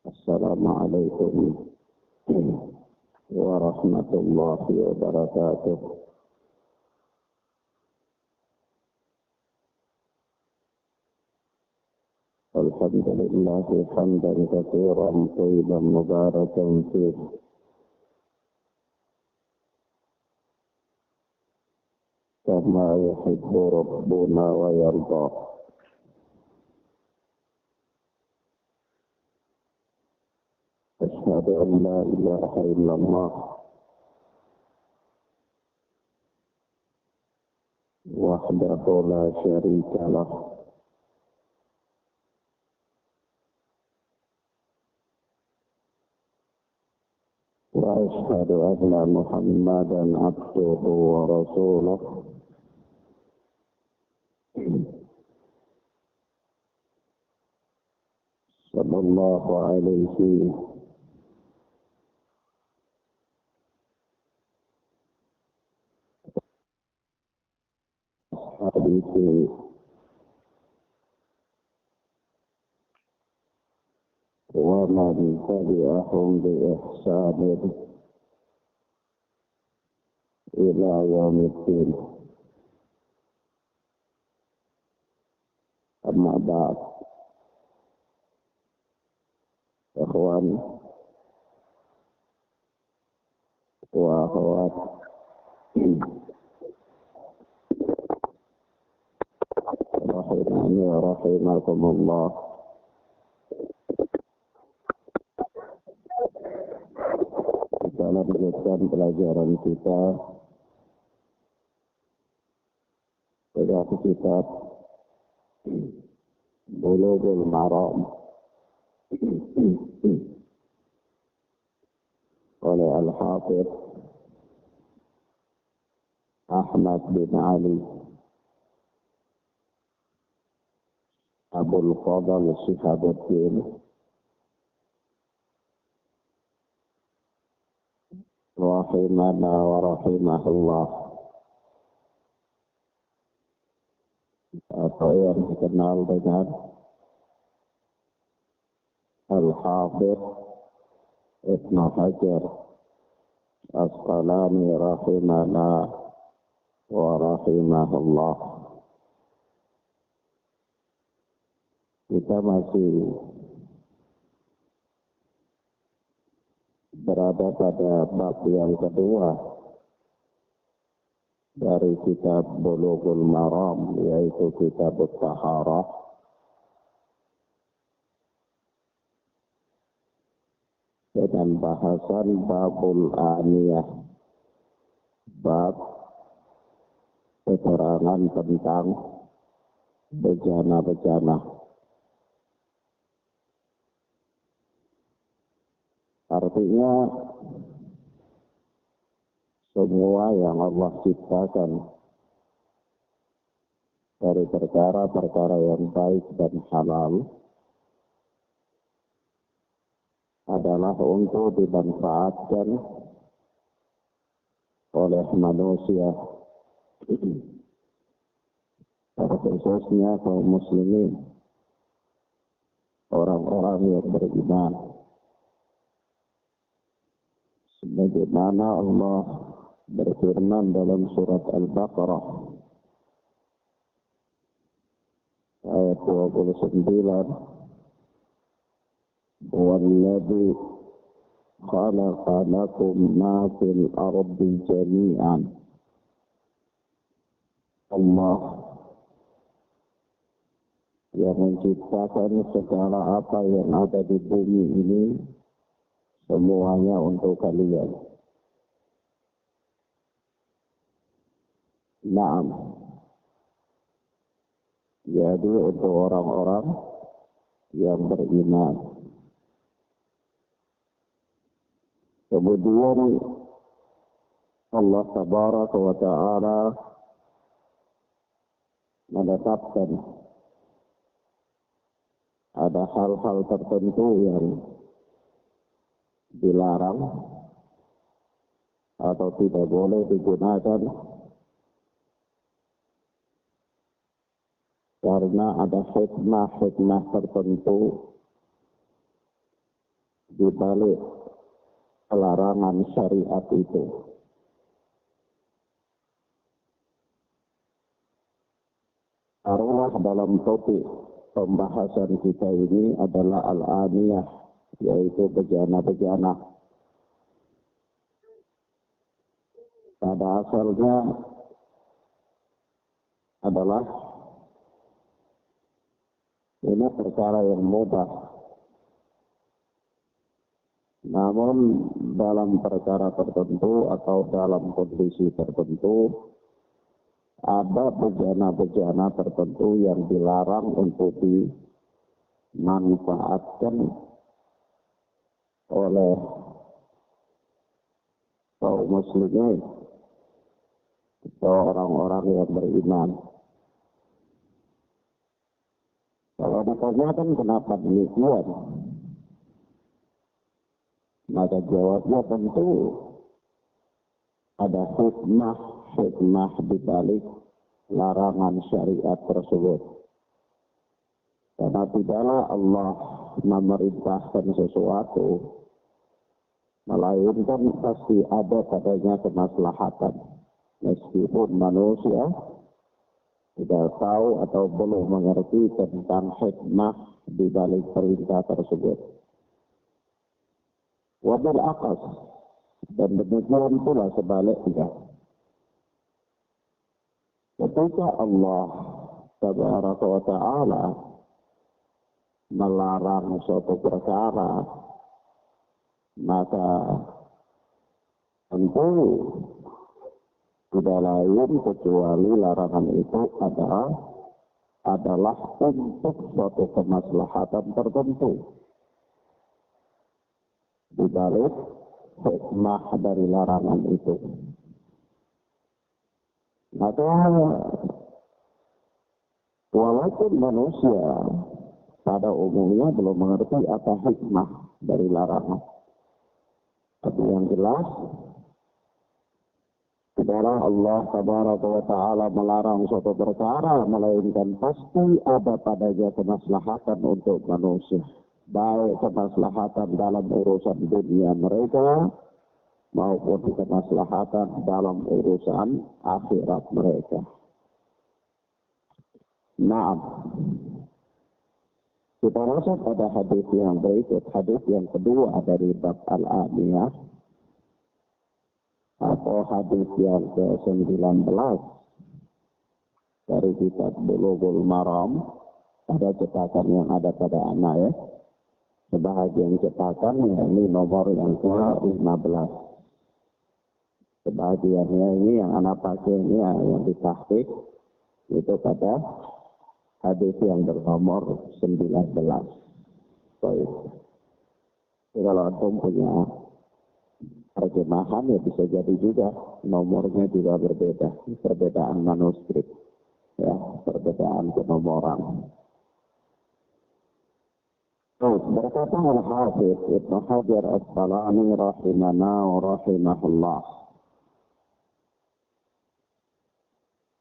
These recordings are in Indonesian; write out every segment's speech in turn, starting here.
Assalamualaikum warahmatullahi wabarakatuh. Alhamdulillah hamdan katsiran thayyiban mubarakan fih. Kama yuhibbu rabbuna wa yarda. أشهد أن لا إله إلا الله وحده لا شريك له وأشهد أن محمدا عبده ورسوله صلى الله عليه وآله ومن تبعهم بإحسان إلى يوم الدين. أما بعد، إخوان وأخوات، rahimani wa rahimakumullah. Kita lanjutkan pelajaran kita dari kitab Bulughul Maram oleh Al-Hafidh Ahmad bin Ali Abul Fadl Shihabuddin rahimana wa rahimahullah, atau yang dikenal dengan Al-Hafidh Ibn Hajar Asqalani rahimana wa rahimahullah. Kita masih berada pada bab yang kedua dari kitab Bulughul Maram, yaitu kitab Taharah. Dengan bahasan babul aniyah, bab keterangan tentang bejana-bejana. Artinya semua yang Allah ciptakan dari perkara-perkara yang baik dan halal adalah untuk dimanfaatkan oleh manusia, khususnya kaum muslimin, orang-orang yang beriman. Sebagaimana Allah berfirman dalam surat Al-Baqarah ayat 29, "Walladzi khalaqa lakum ma fil ardi jami'an." Allah yang menciptakan segala apa yang ada di bumi ini semuanya untuk kalian. Naam. Jadi untuk orang-orang yang beriman. Kemudian Allah Tabaraka wa Ta'ala menetapkan ada hal-hal tertentu yang dilarang atau tidak boleh digunakan karena ada hikmah-hikmah tertentu di balik larangan syariat itu. Taruhlah dalam topik pembahasan kita ini adalah al-aniyah, yaitu bejana-bejana. Pada asalnya adalah ini perkara yang mudah. Namun dalam perkara tertentu atau dalam kondisi tertentu, ada bejana-bejana tertentu yang dilarang untuk dimanfaatkan oleh kaum muslimin atau orang-orang yang beriman. Kalau ditanyakan kenapa demikian, maka jawabnya tentu ada hikmah di balik larangan syariat tersebut. Karena tidaklah Allah memerintahkan sesuatu, melainkan pasti ada padanya kemaslahatan. Meskipun manusia tidak tahu atau belum mengerti tentang hikmah di balik perintah tersebut. Wabil aqas, dan demikian pula sebaliknya. Ketika Allah Tabaraka wa Ta'ala melarang suatu perkara, maka tentu tidak lain kecuali larangan itu adalah untuk suatu kemaslahatan tertentu. Di balik hikmah dari larangan itu. Maka walaupun manusia pada umumnya belum mengerti apa hikmah dari larangan, tapi yang jelas tidaklah Allah Tabaraka wa Ta'ala melarang suatu perkara, melainkan pasti ada padanya kemaslahatan untuk manusia. Baik kemaslahatan dalam urusan dunia mereka maupun kemaslahatan dalam urusan akhirat mereka. Nah, kita masuk pada hadis yang berikut, hadis yang kedua dari bab al-aniyah, atau hadis yang ke-19 dari kitab Bulughul Maram. Ada cetakan yang ada pada anak ya. Sebahagian cetakan ini nomor yang ke-15. Sebahagiannya ini yang anak pakai ini yang ditahqiq itu pada hadis yang bernomor 19. Baik. Kalau antum punya terjemahan ya bisa jadi juga nomornya juga berbeda, perbedaan manuskrip, ya, perbedaan penomoran. Berkata Al-Hafiz Ibnu Hajar Asqalani rahimana wa rahimahullah.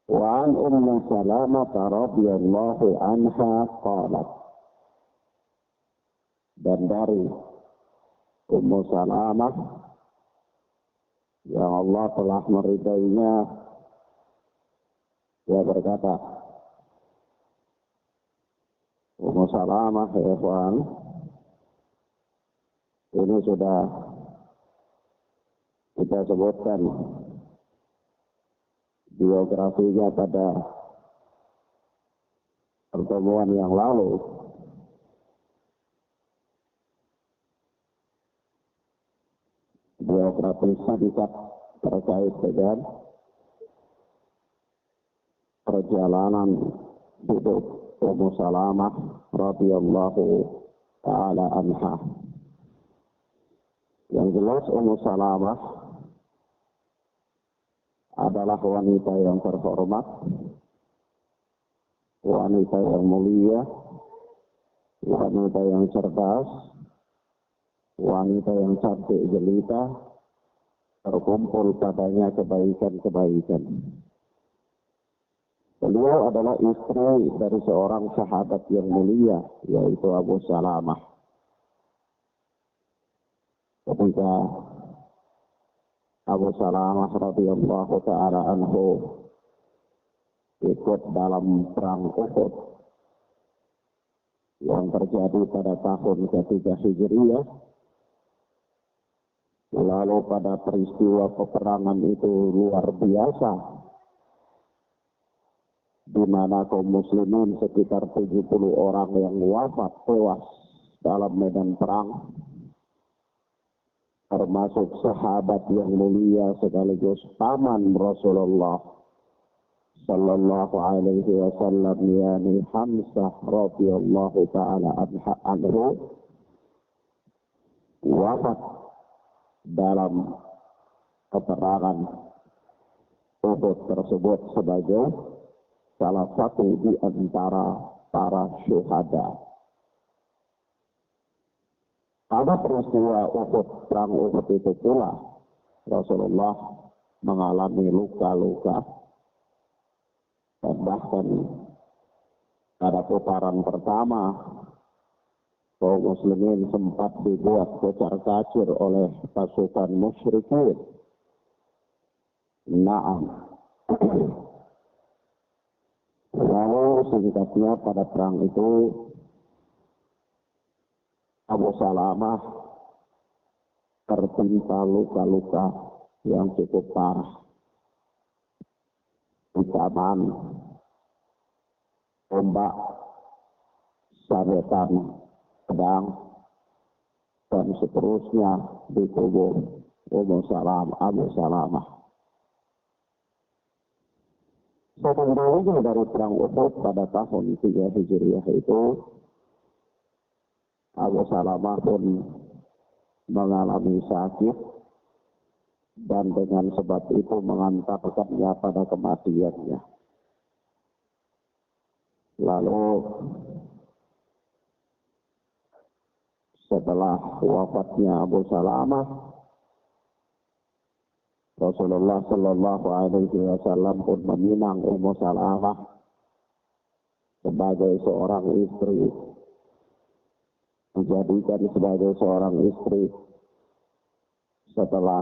Wa an Ummu Salamah radhiyallahu anha qalat. Dan dari Ummu Salamah yang Allah telah meridainya, dia berkata, Ummu Salamah, ya ikhwan, ini sudah kita sebutkan biografinya pada pertemuan yang lalu. Biografi singkat terkait dengan perjalanan hidup Ummu Salamah radhiyallahu ta'ala anha. Yang jelas Ummu Salamah adalah wanita yang terhormat, wanita yang mulia, wanita yang cerdas, wanita yang cantik jelita, terkumpul padanya kebaikan-kebaikan. Beliau adalah istri dari seorang sahabat yang mulia, yaitu Abu Salamah. ketika Abu Salamah radhiyallahu ta'ala anhu ikut dalam perang Uhud yang terjadi pada tahun ketiga Hijriyah. Lalu pada peristiwa peperangan itu luar biasa, di mana kaum muslimin sekitar 70 orang yang wafat tewas dalam medan perang, termasuk sahabat yang mulia sekaligus paman Rasulullah sallallahu alaihi wasallam, yakni Hamzah radhiyallahu taala anhu, wafat dalam peperangan Uhud tersebut sebagai salah satu di antara para syuhada. Pada peristiwa Uhud, perang Uhud itu pula Rasulullah mengalami luka-luka, dan bahkan pada putaran pertama kaum muslimin sempat dibuat kocar-kacir oleh pasukan musyrikin. Naam. Lalu singkatnya pada perang itu Abu Salamah tertimpa luka-luka yang cukup parah. Ancaman tombak, sabetan, pedang, dan seterusnya di tubuh Abu Salamah. Sebenarnya dari perang Uhud pada tahun 3 Hijriah itu, Abu Salamah pun mengalami sakit, dan dengan sebab itu mengantarkannya pada kematiannya. Lalu setelah wafatnya Abu Salamah, Rasulullah sallallahu alaihi wasallam pun meminang Ummu Salamah sebagai seorang istri, dijadikan sebagai seorang istri setelah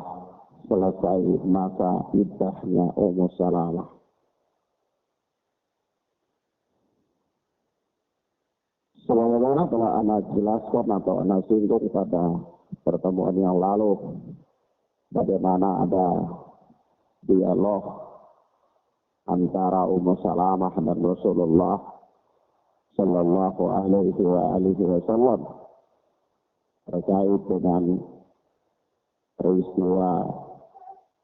selesai masa iddahnya Ummu Salamah. Sebagaimana telah anak jelaskan atau anak singgung pada pertemuan yang lalu, bagaimana ada dialog antara Ummu Salamah dan Rasulullah sallallahu alaihi wasallam terkait dengan peristiwa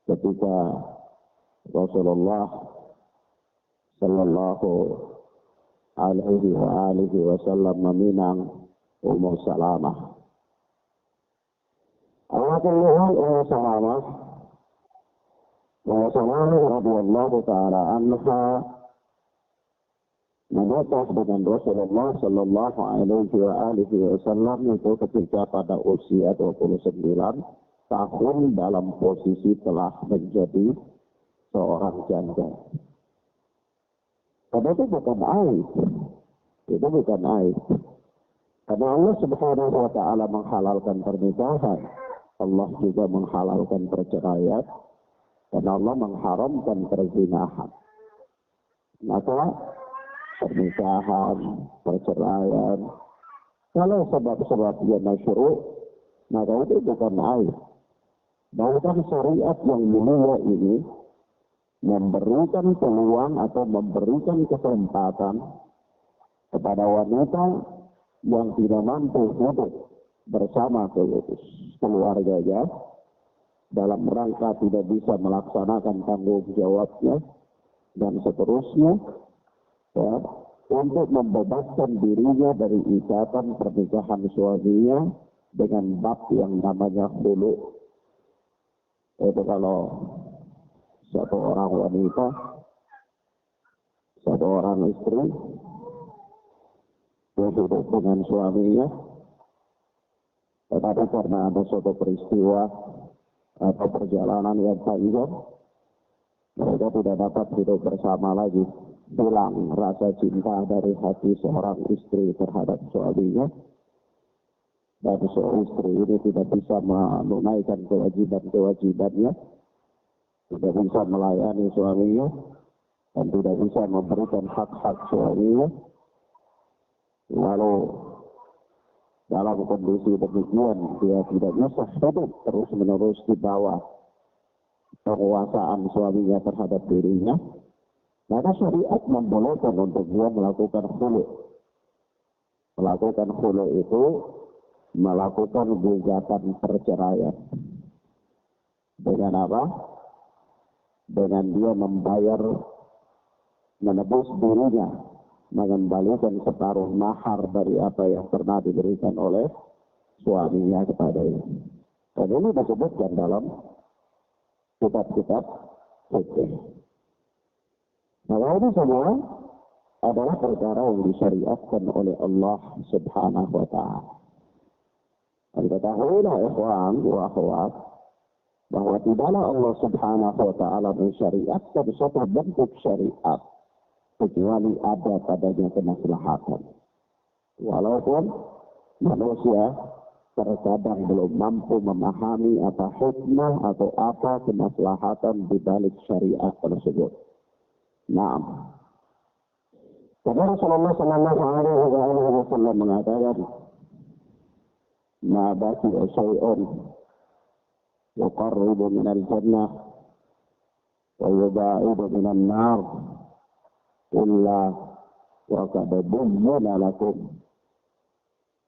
ketika Rasulullah sallallahu alaihi wasallam meminang Ummu Salamah. Ummu Salamah radhiyallahu ta'ala anha menikah dengan Rasulullah sallallahu alaihi wasallam itu ketika pada usia 29 tahun dalam posisi telah menjadi seorang janda. Karena itu bukan aib. Itu bukan aib. Karena Allah subhanahu wa ta'ala menghalalkan pernikahan. Allah juga menghalalkan perceraian. Dan Allah mengharamkan perzinahan. Maka pernikahan, perceraian, kalau sebab-sebabnya masyru', maka itu bukan aib. Bahkan syariat yang mulia ini memberikan peluang atau memberikan kesempatan kepada wanita yang tidak mampu hidup bersama keluarganya dalam rangka tidak bisa melaksanakan tanggung jawabnya dan seterusnya, ya, untuk membebaskan dirinya dari ikatan pernikahan suaminya dengan bab yang namanya khulu. Itu kalau satu orang wanita, satu orang istri hidup dengan suaminya, tetapi karena ada suatu peristiwa atau perjalanan yang panjang, mereka tidak dapat hidup bersama lagi. Hilang rasa cinta dari hati seorang istri terhadap suaminya. dan seorang istri ini tidak bisa menunaikan kewajiban-kewajibannya, tidak bisa melayani suaminya, dan tidak bisa memberikan hak-hak suaminya, lalu dalam kondisi demikian dia tidak bisa hidup terus-menerus di bawah penguasaan suaminya terhadap dirinya, maka syariat membolehkan untuk dia melakukan khulu. Melakukan khulu itu melakukan gugatan perceraian. Dengan apa? Dengan dia membayar, menebus dirinya, mengembalikan separuh mahar dari apa yang pernah diberikan oleh suaminya kepadanya. Dan ini disebutkan dalam kitab-kitab fikih. Nah, ini semua adalah perkara yang disyariatkan oleh Allah Subhanahu wa Ta'ala. Dan ketahuilah ikhwan wa akhwat, bahwa tidaklah Allah Subhanahu wa Ta'ala mensyariatkan suatu bentuk syariat kecuali ada padanya kemaslahatan. Walaupun manusia terkadang belum mampu memahami apa hikmah atau apa kemaslahatan di balik syariat tersebut. Naam. Karena Rasulullah sallallahu alaihi wasallam mengatakan, "Ma baqiya syai'un yuqarribu minal jannah wa yubaidu minan nar illa wa qad buyyina lakum."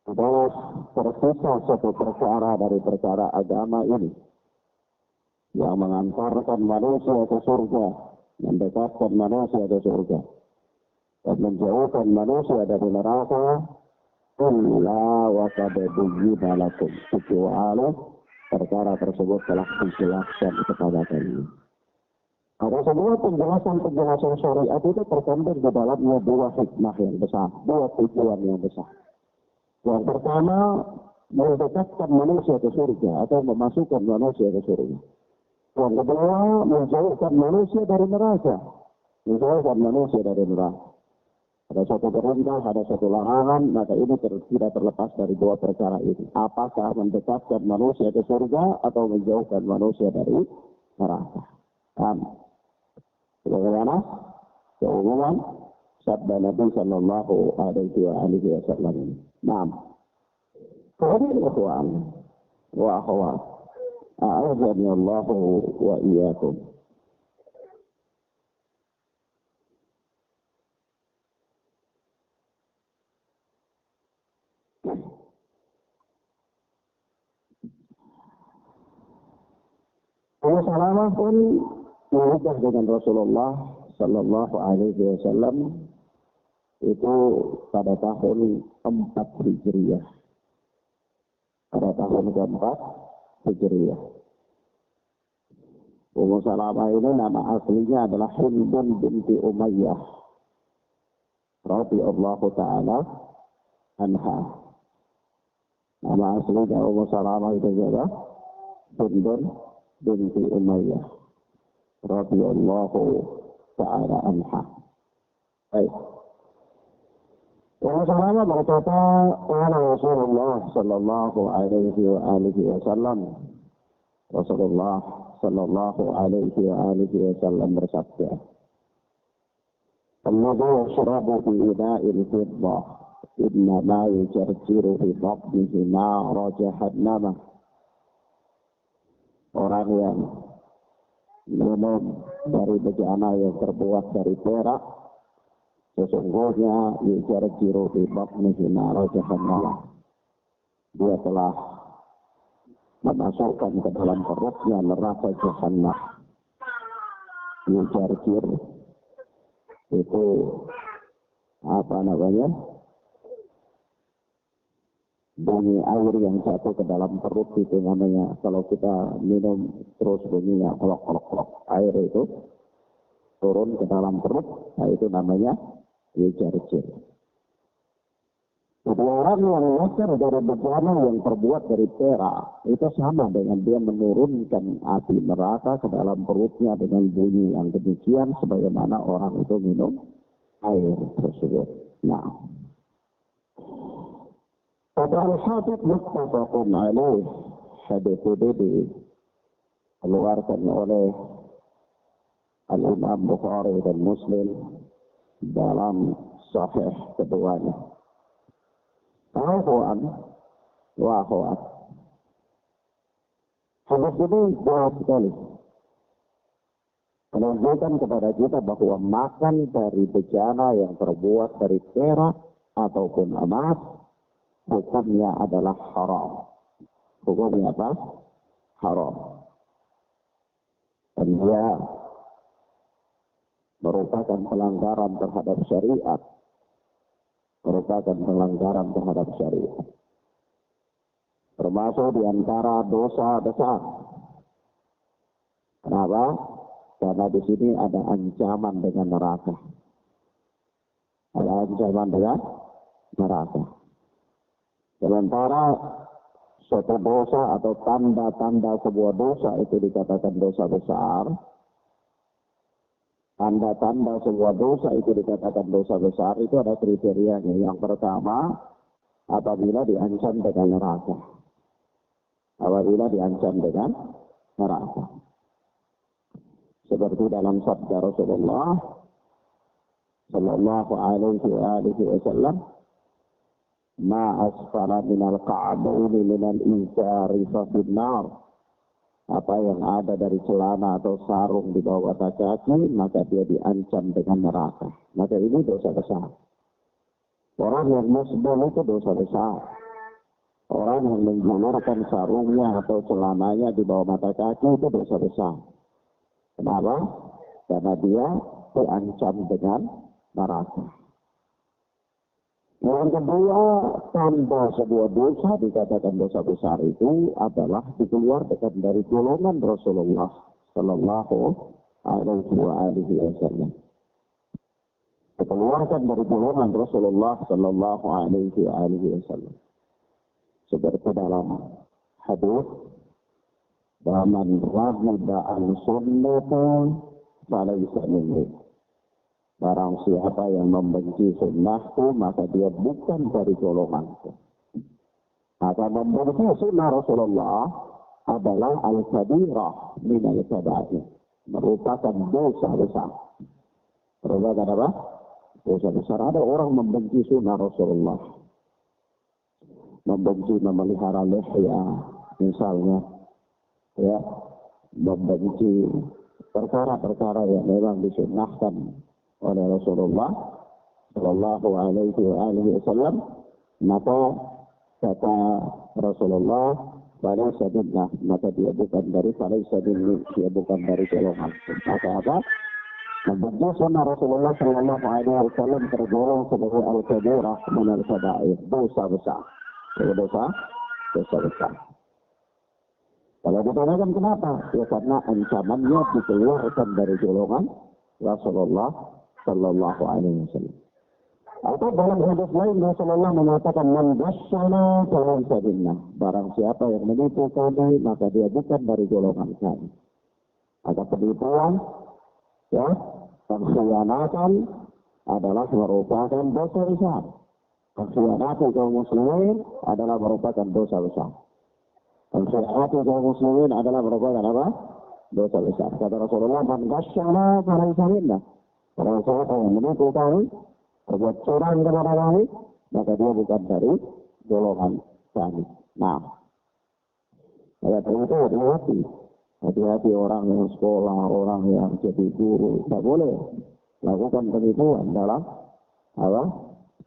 Adalah tersisa satu perkara dari perkara agama ini yang mengantarkan manusia ke surga, mendekatkan manusia ke surga, dan menjauhkan manusia dari neraka, illa wa qad buyyina lakum, kecuali perkara tersebut telah dijelaskan kepada kalian. Ada semua penjelasan syariat itu terkandung di dalamnya dua hikmah yang besar, dua tujuan yang besar. Yang pertama, mendekatkan manusia ke surga atau memasukkan manusia ke surga. Yang kedua, menjauhkan manusia dari neraka. Menjauhkan manusia dari neraka. Ada satu perintah, ada satu larangan, maka ini tidak terlepas dari dua perkara ini. Apakah mendekatkan manusia ke surga atau menjauhkan manusia dari neraka. Bagaimana? Keumuman sabda Nabi sallallahu alaihi wasallam ini. Naam. Kemudian ikhwan wa akhwat, a'adzani Allah wa iyyakum. Ummu Salamah pun menikah dengan Rasulullah sallallahu alaihi wasallam itu pada tahun 4 Hijriah. Pada tahun keempat Hijriah. Ummu Salamah ini nama aslinya adalah Hindun binti Umayyah radhiyallahu ta'ala anha. Nama aslinya Ummu Salamah itu adalah Hindun binti Umayyah radhiyallahu ta'ala anha. Baik. Ummu Salamah berkata, "Qala Rasulullah sallallahu alaihi wasallam." Rasulullah sallallahu alaihi wasallam bersabda, "Alladhi yashrabu fi ina'il fiddah, inna ma yujarjiru fi batnihi nara jahannam." Orang yang minum dari bejana yang terbuat dari perak, sesungguhnya yujarjiru fi batnihi nara jahannam. Dia telah memasukkan ke dalam perutnya neraka jahannam. Yujarjir itu apa namanya? Bunyi air yang jatuh ke dalam perut itu namanya, kalau kita minum terus bunyinya kolok-kolok, air itu turun ke dalam perut, nah itu namanya yujarjir. Jadi orang yang mengasar dari bejana yang terbuat dari perak, itu sama dengan dia menurunkan api neraka ke dalam perutnya dengan bunyi yang demikian, sebagaimana orang itu minum air tersebut. Nah, Kata Al-Habib muttafaqun alaih, hadis ini dikeluarkan oleh Al-Imam Bukhari dan Muslim dalam sahih keduanya. Akhwan wa akhwat. Hadis ini jelas sekali menunjukkan kepada kita bahwa makan dari bejana yang terbuat dari perak ataupun emas hukumnya adalah haram. Hukumnya apa? Haram. Dan dia merupakan pelanggaran terhadap syariat. Merupakan pelanggaran terhadap syariat. Termasuk di antara dosa besar. Kenapa? Karena di sini ada ancaman dengan neraka. Ada ancaman dengan neraka. Sementara suatu dosa atau tanda-tanda sebuah dosa itu dikatakan dosa besar. Tanda-tanda sebuah dosa itu dikatakan dosa besar, itu ada kriterianya. Yang pertama, apabila diancam dengan neraka. Apabila diancam dengan neraka. Seperti dalam sabda Rasulullah sallallahu alaihi wasallam, "Ma asfara minal ka'baini minal izari fa finnar." Apa yang ada dari celana atau sarung di bawah kaki, maka dia diancam dengan neraka. Maka ini dosa besar. Orang yang musbel itu dosa besar. Orang yang menjulurkan sarungnya atau celananya di bawah mata kaki itu dosa besar. Kenapa? Karena dia diancam dengan neraka. Yang kedua, tanda sebuah dosa dikatakan dosa besar itu adalah dikeluarkan dari golongan Rasulullah sallallahu alaihi wasallam. Dikeluarkan dari golongan Rasulullah sallallahu alaihi wasallam. Seperti dalam hadis, "Man raghiba an sunnati falaysa minni." Barang siapa yang membenci sunnahku, maka dia bukan dari golonganku. Maka membenci sunnah Rasulullah adalah al-kabirah min al-kabair. Merupakan dosa besar. Merupakan apa? Dosa besar. Ada orang membenci sunnah Rasulullah. Membenci memelihara lihya, misalnya. Ya, membenci perkara-perkara yang memang disunnahkan oleh Rasulullah sallallahu alaihi wasallam, maka kata Rasulullah, "Falaysa minna," maka dia bukan dari falaysa minni, dia bukan dari golongan. Maka apa? Membenci sunnah Rasulullah sallallahu alaihi wasallam tergolong sebagai al-kabirah min al-kabair, dosa besar. Dosa besar. Kalau ditanyakan kenapa? Ya karena ancamannya dikeluarkan dari golongan Rasulullah sallallahu alaihi wasallam. Atau dalam hadis lain Rasulullah mengatakan, "Man ghasyana falaysa minna." Barang siapa yang menipu kami, maka dia bukan dari golongan kami. Ada penipuan, ya, pengkhianatan adalah merupakan dosa besar. Pengkhianatan kaum muslimin adalah merupakan dosa besar. Pengkhianatan kaum muslimin adalah merupakan apa? Dosa besar. Kata Rasulullah, "Man ghasyana falaysa minna." Kalau siapa yang menipu kami, berbuat curang kepada kami, maka dia bukan dari golongan kami. Nah, ternyata hati-hati orang yang sekolah, orang yang jadi guru, tidak boleh lakukan penipuan dalam apa?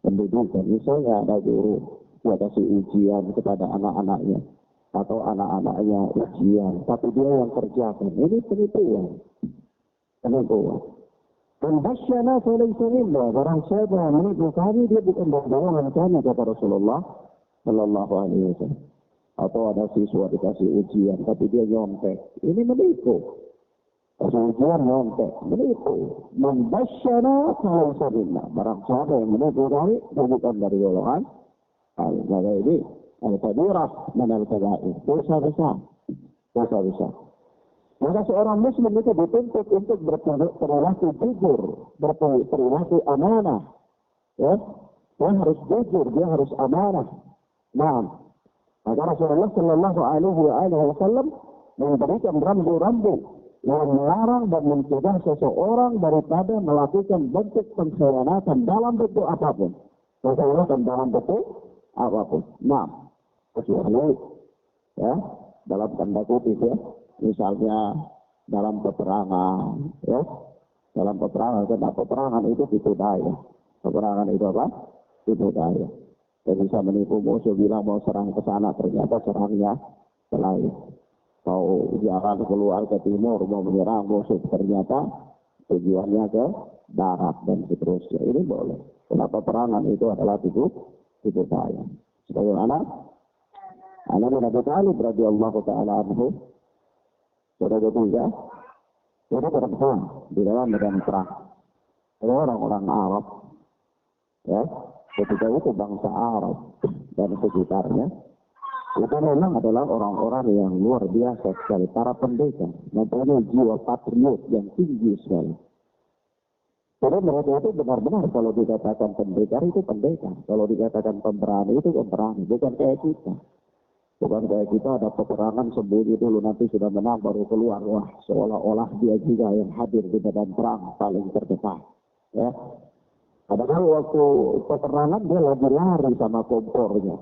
Pendidikan. Misalnya ada guru, dia kasih ujian kepada anak-anaknya, atau anak-anaknya ujian, tapi dia yang kerjakan. Ini penipuan. Dan basyana falaysa minna, barang siapa yang menipu kami, dia bukan dari golongan kami, kata Rasulullah sallallahu alaihi wasallam. Atau ada siswa dikasih ujian, tapi dia nyontek. Ini menipu. Kasih ujian nyontek, menipu. Man basyana falaysa minna, barang siapa yang menipu kami, dia bukan dari golongan kami. Maka ini al-kabirah min al-kabair, dosa besar. Maka seorang muslim itu dituntut untuk berperilaku jujur, berperilaku amanah. Ya, dia harus jujur, dia harus amanah. Nah, maka Rasulullah Shallallahu Alaihi Wasallam memberikan rambu-rambu yang melarang dan mencegah seseorang daripada melakukan bentuk pengkhianatan dalam bentuk apapun. Pengkhianatan dalam bentuk apapun. Nah, kecuali ya dalam tanda kutip ya, misalnya dalam peperangan, ya dalam peperangan, karena peperangan itu tipu daya. Peperangan itu apa? Tipu daya. Dan bisa menipu musuh bilang mau serang ke sana, ternyata serangnya ke lain. Mau jalan keluar ke timur, mau menyerang musuh, ternyata tujuannya ke darat dan seterusnya. Ini boleh. Kenapa peperangan itu adalah tipu daya. Sebagaimana Ali bin Abi Thalib radhiyallahu taala anhu, saudara ketiga, itu berperang di dalam medan perang. Ada orang-orang Arab, ya, ketika itu bangsa Arab dan sekitarnya, itu memang adalah orang-orang yang luar biasa sekali, para pendekar, mempunyai jiwa patriot yang tinggi sekali. Jadi mereka itu benar-benar kalau dikatakan pendekar itu pendekar, kalau dikatakan pemberani itu pemberani, bukan kayak kita. Bukan kayak kita ada peperangan sembunyi dulu nanti sudah menang baru keluar. Wah, seolah-olah dia juga yang hadir di medan perang paling terdepan. Ya. Padahal waktu peperangan dia lagi lari sama kompornya.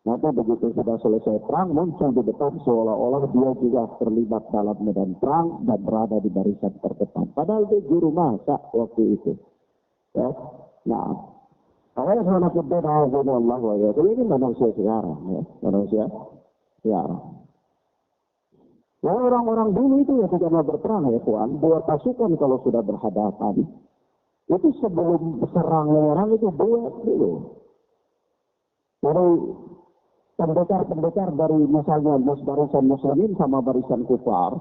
Nanti begitu sudah selesai perang muncul di depan seolah-olah dia juga terlibat dalam medan perang dan berada di barisan terdepan. Padahal dia juru masak waktu itu. Ya. Nah, awalnya karena berbeda Allah wa ini manusia sekarang, ya, manusia sekarang. Nah, orang-orang dulu itu ya ketika mau berperang ya Tuhan, buat pasukan kalau sudah berhadapan, itu sebelum serang orang itu buat dulu. Dari pendekar-pendekar dari misalnya barisan muslimin sama barisan kufar,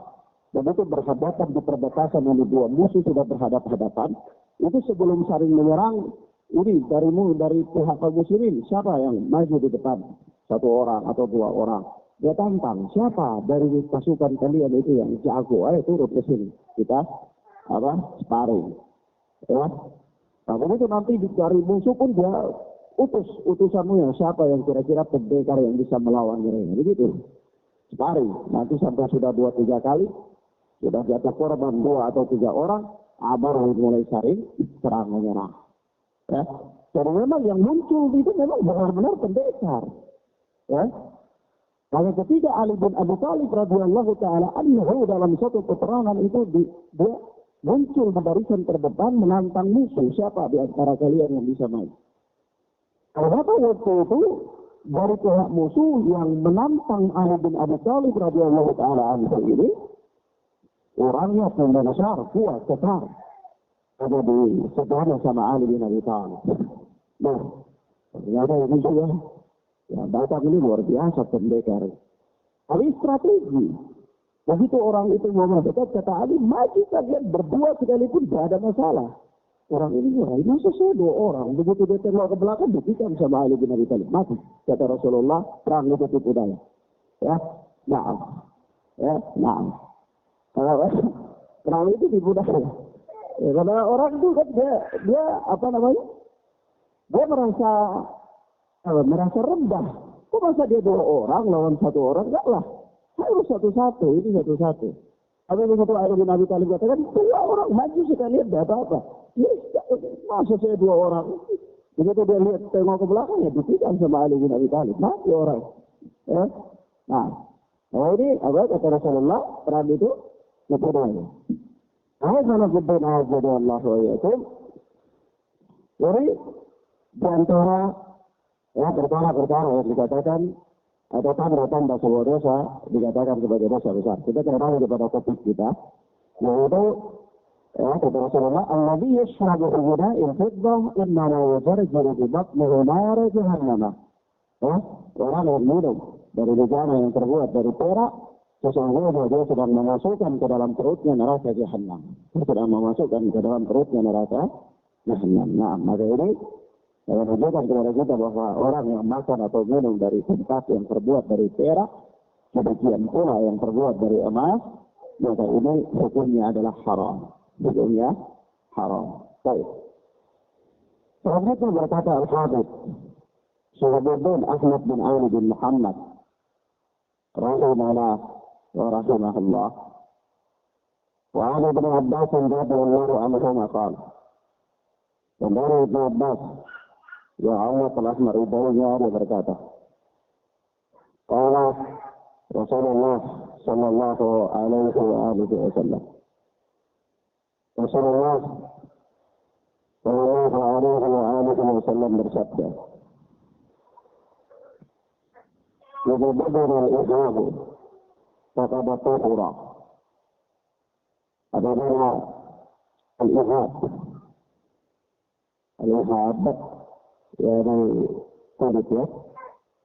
begitu berhadapan di perbatasan yang dua musuh sudah berhadapan-hadapan, itu sebelum saling menyerang, ini dari pihak kaum muslimin, siapa yang maju di depan? Satu orang atau dua orang. Dia tantang, siapa dari pasukan kalian itu yang jago? Ayo turun ke sini. Kita sparring. Ya. Nah, begitu nanti dari musuh pun dia utusanmu yang siapa yang kira-kira pendekar yang bisa melawan mereka. Begitu. Sparring. Nanti sampai sudah 2-3 kali, sudah jatuh korban 2 atau 3 orang, baru mulai saling serang menyerang. Ya, jadi memang yang muncul itu memang benar-benar pendekar. Ya, kalau ketiga Ali bin Abi Thalib radhiyallahu taala anhu dalam suatu peperangan itu dia muncul di barisan terdepan menantang musuh. Siapa di antara kalian yang bisa maju? Ternyata waktu itu dari pihak musuh yang menantang Ali bin Abi Thalib radhiyallahu taala anhu ini orangnya besar, kuat, besar. Ada di sebelah sama Ali bin Abi Thalib. Nah, ternyata ini juga, ya Batak ini luar biasa pendekar. Ali strategi. Begitu orang itu mau mendekat, kata Ali, maju kalian berdua sekalipun tidak ada masalah. Orang ini masa saya 2 orang. Begitu dia tengok ke belakang, ditikam sama Ali bin Abi Thalib. Mati. Kata Rasulullah, perang itu tipu daya. Ya, nah. Ya, nah. Kalau perang itu tipu daya. Ya, karena orang itu kan dia apa namanya? Dia merasa rendah. Kok masa dia 2 orang lawan 1 orang? Enggak lah. Harus satu-satu, ini satu-satu. Tapi begitu Ali bin Abi Thalib katakan, 2 orang maju sekalian tidak apa-apa. Masa saya 2 orang? Begitu dia lihat tengok ke belakang ya ditikam sama Ali bin Abi Thalib. Mati orang. Ya. Nah, ini apa kata Rasulullah perang itu tipu daya. Karena kebenaran Allah itu, jadi di antara perkara-perkara yang dikatakan atau tanda-tanda sebuah dosa dikatakan sebagai dosa besar. Kita kembali kepada topik kita, yaitu kata Rasulullah, "Alladzi yashrabu al-ghuda'il fiddah innama yujarjiru fi batnihi nara jahannam." Orang yang minum dari bejana yang terbuat dari perak, sesungguhnya dia sedang memasukkan ke dalam perutnya neraka jahannam. Dia sedang memasukkan ke dalam perutnya neraka jahannam. Nah, maka ini menunjukkan kepada kita bahwa orang yang makan atau minum dari tempat yang terbuat dari perak, demikian pula yang terbuat dari emas, maka ini hukumnya adalah haram. Hukumnya haram. Baik. Selanjutnya berkata Al-Habib Syahabuddin Ahmad bin Ali bin Muhammad rahimahullah wa rahimahullah wa Ali bin Abbas radhiyallahu anhu qala, dan dari Ibnu Abbas ya Allah telah meridainya, dia berkata, qala Rasulullah sallallahu alaihi wasallam, Rasulullah sallallahu alaihi wasallam bersabda, "Idza badara al-ihab faqad tahura." Apabila al-ihab, al-ihab yaitu kulit ya,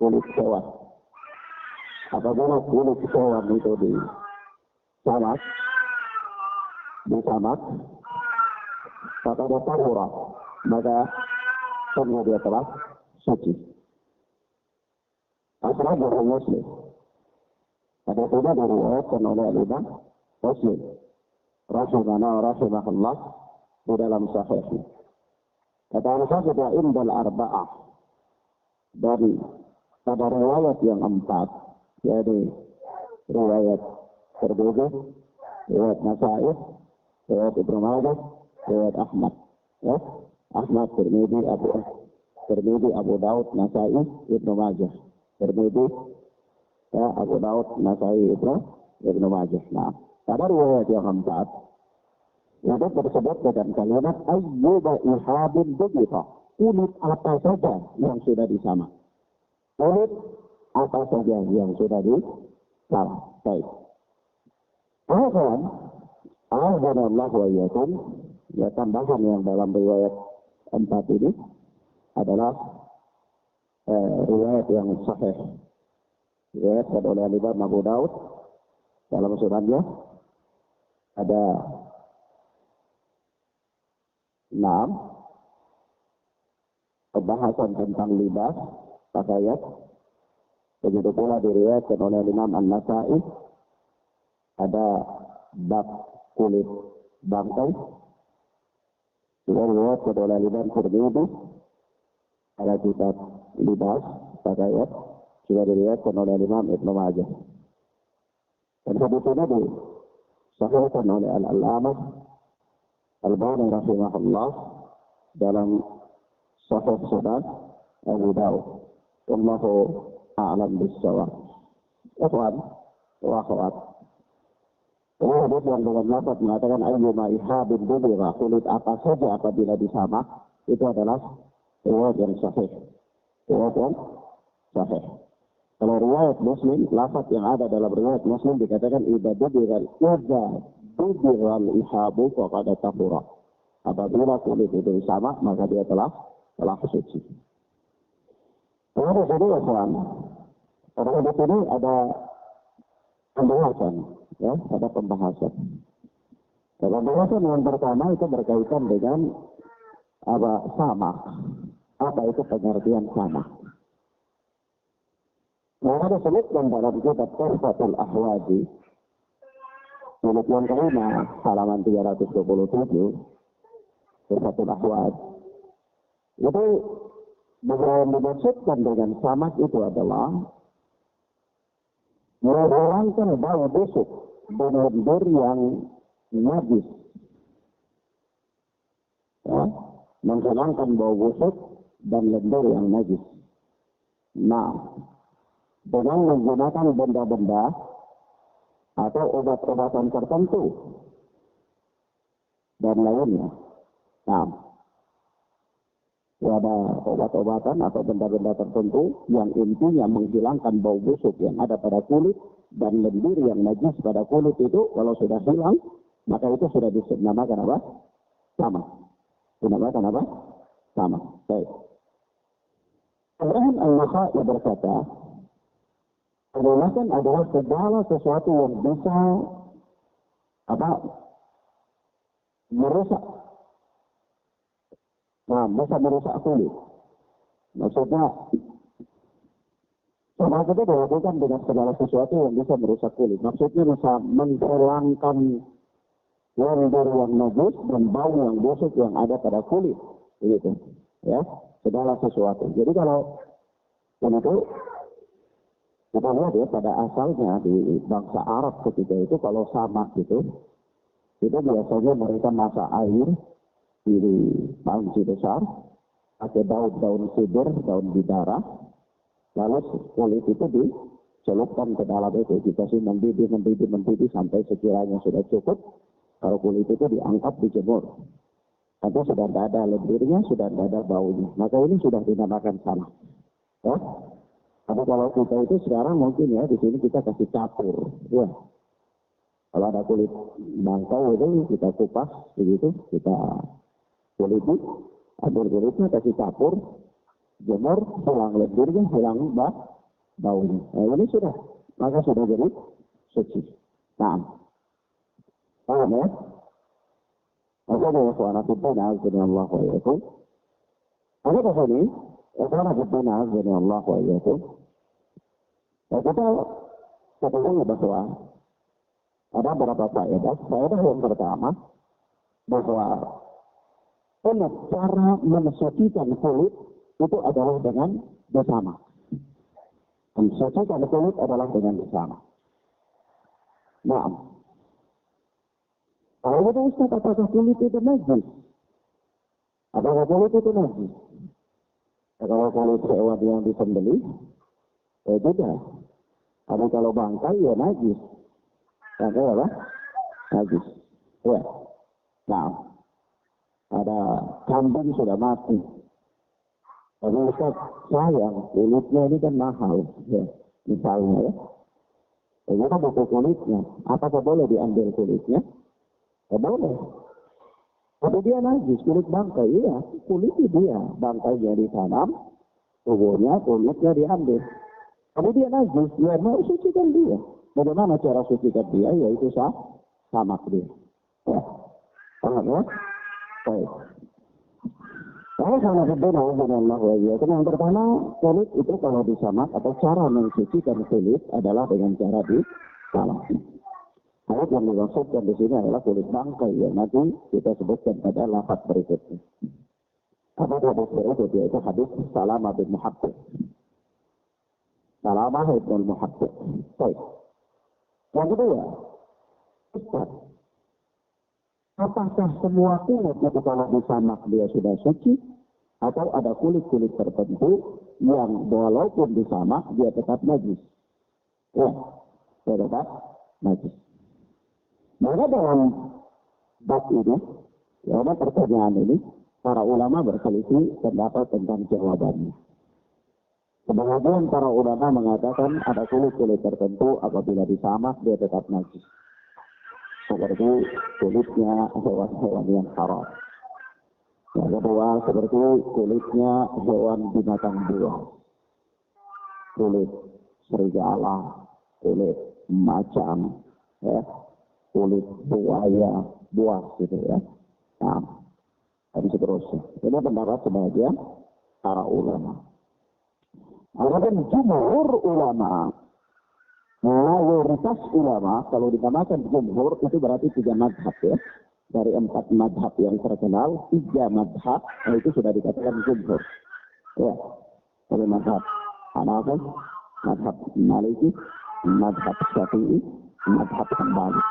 kulit hewan. Apabila kulit hewan itu disamak, maka tahura, maka sungguh dia telah suci. Akhrajahu Muslim. Ada juga diriwayatkan oleh Imam Muslim rahimahullah di dalam sahihnya. Kata al-Hafidh indal arba'ah, dari pada riwayat yang 4, yaitu riwayat Tirmidzi, riwayat Nasa'i, riwayat Ibnu Majah, riwayat Ahmad. Ya, Ahmad, Tirmidzi, Abu Daud, Nasa'i, Ibnu Majah. Tirmidzi, ya, Abu Daud, Nasa'i, Ibnu Majah. Nah, pada riwayat yang 4 itu tersebut dengan kalimat ayyuba ihabin bugita, kulit apa saja yang sudah disamak. Kulit apa saja yang sudah disamak. Baik. Kemudian Allah wa iyyakum, ya, tambahan yang dalam riwayat 4 ini adalah riwayat yang sahih. Riwayat oleh Imam Abu Daud dalam sunannya ada 6 pembahasan tentang libas pakaian. Begitu pula diriwayatkan oleh Imam An-Nasa'i ada bab kulit bangkai. Diriwayatkan oleh Imam Tirmidzi ada kitab libas pakaian, juga diriwayatkan oleh Imam Ibnu Majah. Dan hadis ini disahihkan oleh Al-Allamah Al-Albani rahimahullah dalam Sahih Sunan Abu Daud. Wallahu a'lam bis-shawab. Ikhwan wa akhwat, ini hadis yang dengan lafaz mengatakan ayyuma ihabin bughiha, kulit apa saja apabila disamak, itu adalah riwayat yang sahih. Riwayat yang sahih. Kalau riwayat Muslim, lafaz yang ada dalam riwayat Muslim dikatakan idza budiral ihabu faqad tahura. Apabila kulit itu disamak, maka dia telah suci. Kemudian jadi ikhwan, pada hadis ini ada pembahasan, ya, ada pembahasan. Pembahasan yang pertama itu berkaitan dengan apa samak. Apa itu pengertian samak? Maka disebutkan dalam kitab Tuhfatul Ahwazi, jilid yang kelima, halaman 327, Tuhfatul Ahwazi. Itu yang dimaksudkan dengan samak itu adalah menghilangkan bau busuk dan lendir yang najis. Ya, menghilangkan bau busuk dan lendir yang najis. Nah, dengan menggunakan benda-benda atau obat-obatan tertentu dan lainnya. Nah, ada obat-obatan atau benda-benda tertentu yang intinya menghilangkan bau busuk yang ada pada kulit dan lendir yang najis pada kulit itu, kalau sudah hilang, maka itu sudah dinamakan apa? Sama. Dinamakan apa? Sama. Baik. Ibrahim Al-Nakhai berkata, menggunakan adalah segala sesuatu yang bisa merusak. Nah, bisa merusak kulit. Maksudnya, sama itu dilakukan dengan segala sesuatu yang bisa merusak kulit. Maksudnya bisa menghilangkan lendir yang najis dan bau yang busuk yang ada pada kulit. Begitu. Ya, segala sesuatu. Jadi kalau Dan itu kita lihat ya pada asalnya di bangsa Arab ketika itu kalau samak itu biasanya mereka masak air di panci besar, pakai daun-daun sidir, daun bidara, lalu kulit itu dicelupkan ke dalam itu, dikasih mendidih sampai sekiranya sudah cukup. Kalau kulit itu diangkat, dijemur. Nanti sudah tidak ada lendirnya, sudah tidak ada baunya. Maka ini sudah dinamakan samak. Ya? Tapi kalau kita itu sekarang mungkin ya di sini kita kasih campur. Ya. Kalau ada kulit bangkau itu kita kupas begitu, kita kuliti, ambil kulitnya kasih campur, jemur, hilang lendirnya, hilang baunya. Nah, ini sudah, maka sudah jadi suci. Nah, paham ya? Maka ada suara kita, Allah wa yakum. Ada di sini, suara kita, Allah wa yakum. Kita katakan bahwa ada beberapa faedah. Faedah yang pertama, bahwa cara mensucikan kulit itu adalah dengan bersama. Mensucikan kulit adalah dengan bersama. Nah, kalau itu Ustaz, apakah kulit itu najis? Apakah kulit itu najis? Kalau kulit hewan yang disembelih, tidak. Tapi kalau bangkai ya najis. Bangkai apa? Najis. Ya. Nah, ada kambing sudah mati. Tapi Ustaz, sayang, kulitnya ini kan mahal. Ya. Misalnya ya. Kita butuh kulitnya. Apakah boleh diambil kulitnya? Boleh. Tapi dia najis, kulit bangkai. Iya, kulitnya dia. Bangkainya ditanam, tubuhnya, kulitnya diambil. Tapi dia najis, dia mau sucikan dia. Bagaimana cara sucikan dia? Yaitu samak dia. Ya. Paham ya? Baik. Saya sangat berbeda dengan Allah wa yakum. Yang pertama, kulit itu kalau disamak atau cara mensucikan kulit adalah dengan cara disamak. Ayat yang dimaksudkan di sini adalah kulit bangkai yang nanti kita sebutkan pada lafaz berikutnya. Apa hadis berikut yaitu hadis Salamah bin Muhabbib. Salamah bin Muhabbib. Baik. Yang kedua, Ustaz, apakah semua kulit itu kalau disamak dia sudah suci? Atau ada kulit-kulit tertentu yang walaupun disamak dia tetap najis? Ya, dia tetap najis. Maka dalam bab ini, ya ada pertanyaan ini, para ulama berselisih pendapat tentang jawabannya. Sebagian para ulama mengatakan ada kulit-kulit tertentu apabila disamak dia tetap najis. Seperti kulitnya hewan-hewan yang haram. Yang kedua seperti kulitnya hewan binatang buas. Kulit serigala, kulit macan, ya, kulit buaya, buas gitu ya. Nah, dan seterusnya. Ini pendapat sebagian para ulama. Adapun jumhur ulama, mayoritas ulama, kalau dinamakan jumhur itu berarti 3 madhab ya. Dari 4 madhab yang terkenal, 3 madhab, itu sudah dikatakan jumhur. Ya, dari madhab Hanafi, madhab Maliki, madhab Syafi'i, madhab Hambali.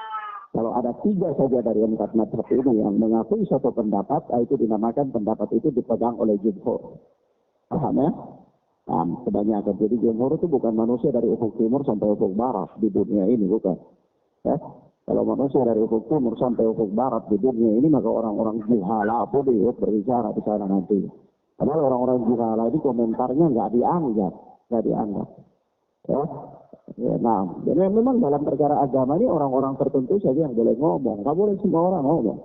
Kalau ada 3 saja dari 4 madhab ini yang mengakui satu pendapat, itu dinamakan pendapat itu dipegang oleh jumhur. Paham ya? Nah, kebanyakan. Jadi jumhur itu bukan manusia dari ufuk timur sampai ufuk barat di dunia ini, bukan. Ya? Kalau manusia dari ufuk timur sampai ufuk barat di dunia ini, maka orang-orang juhala pun berbicara di sana nanti. Padahal orang-orang juhala ini komentarnya nggak dianggap. Ya? Ya, nah, jadi memang dalam perkara agama ini orang-orang tertentu saja yang boleh ngomong. Nggak boleh semua orang ngomong.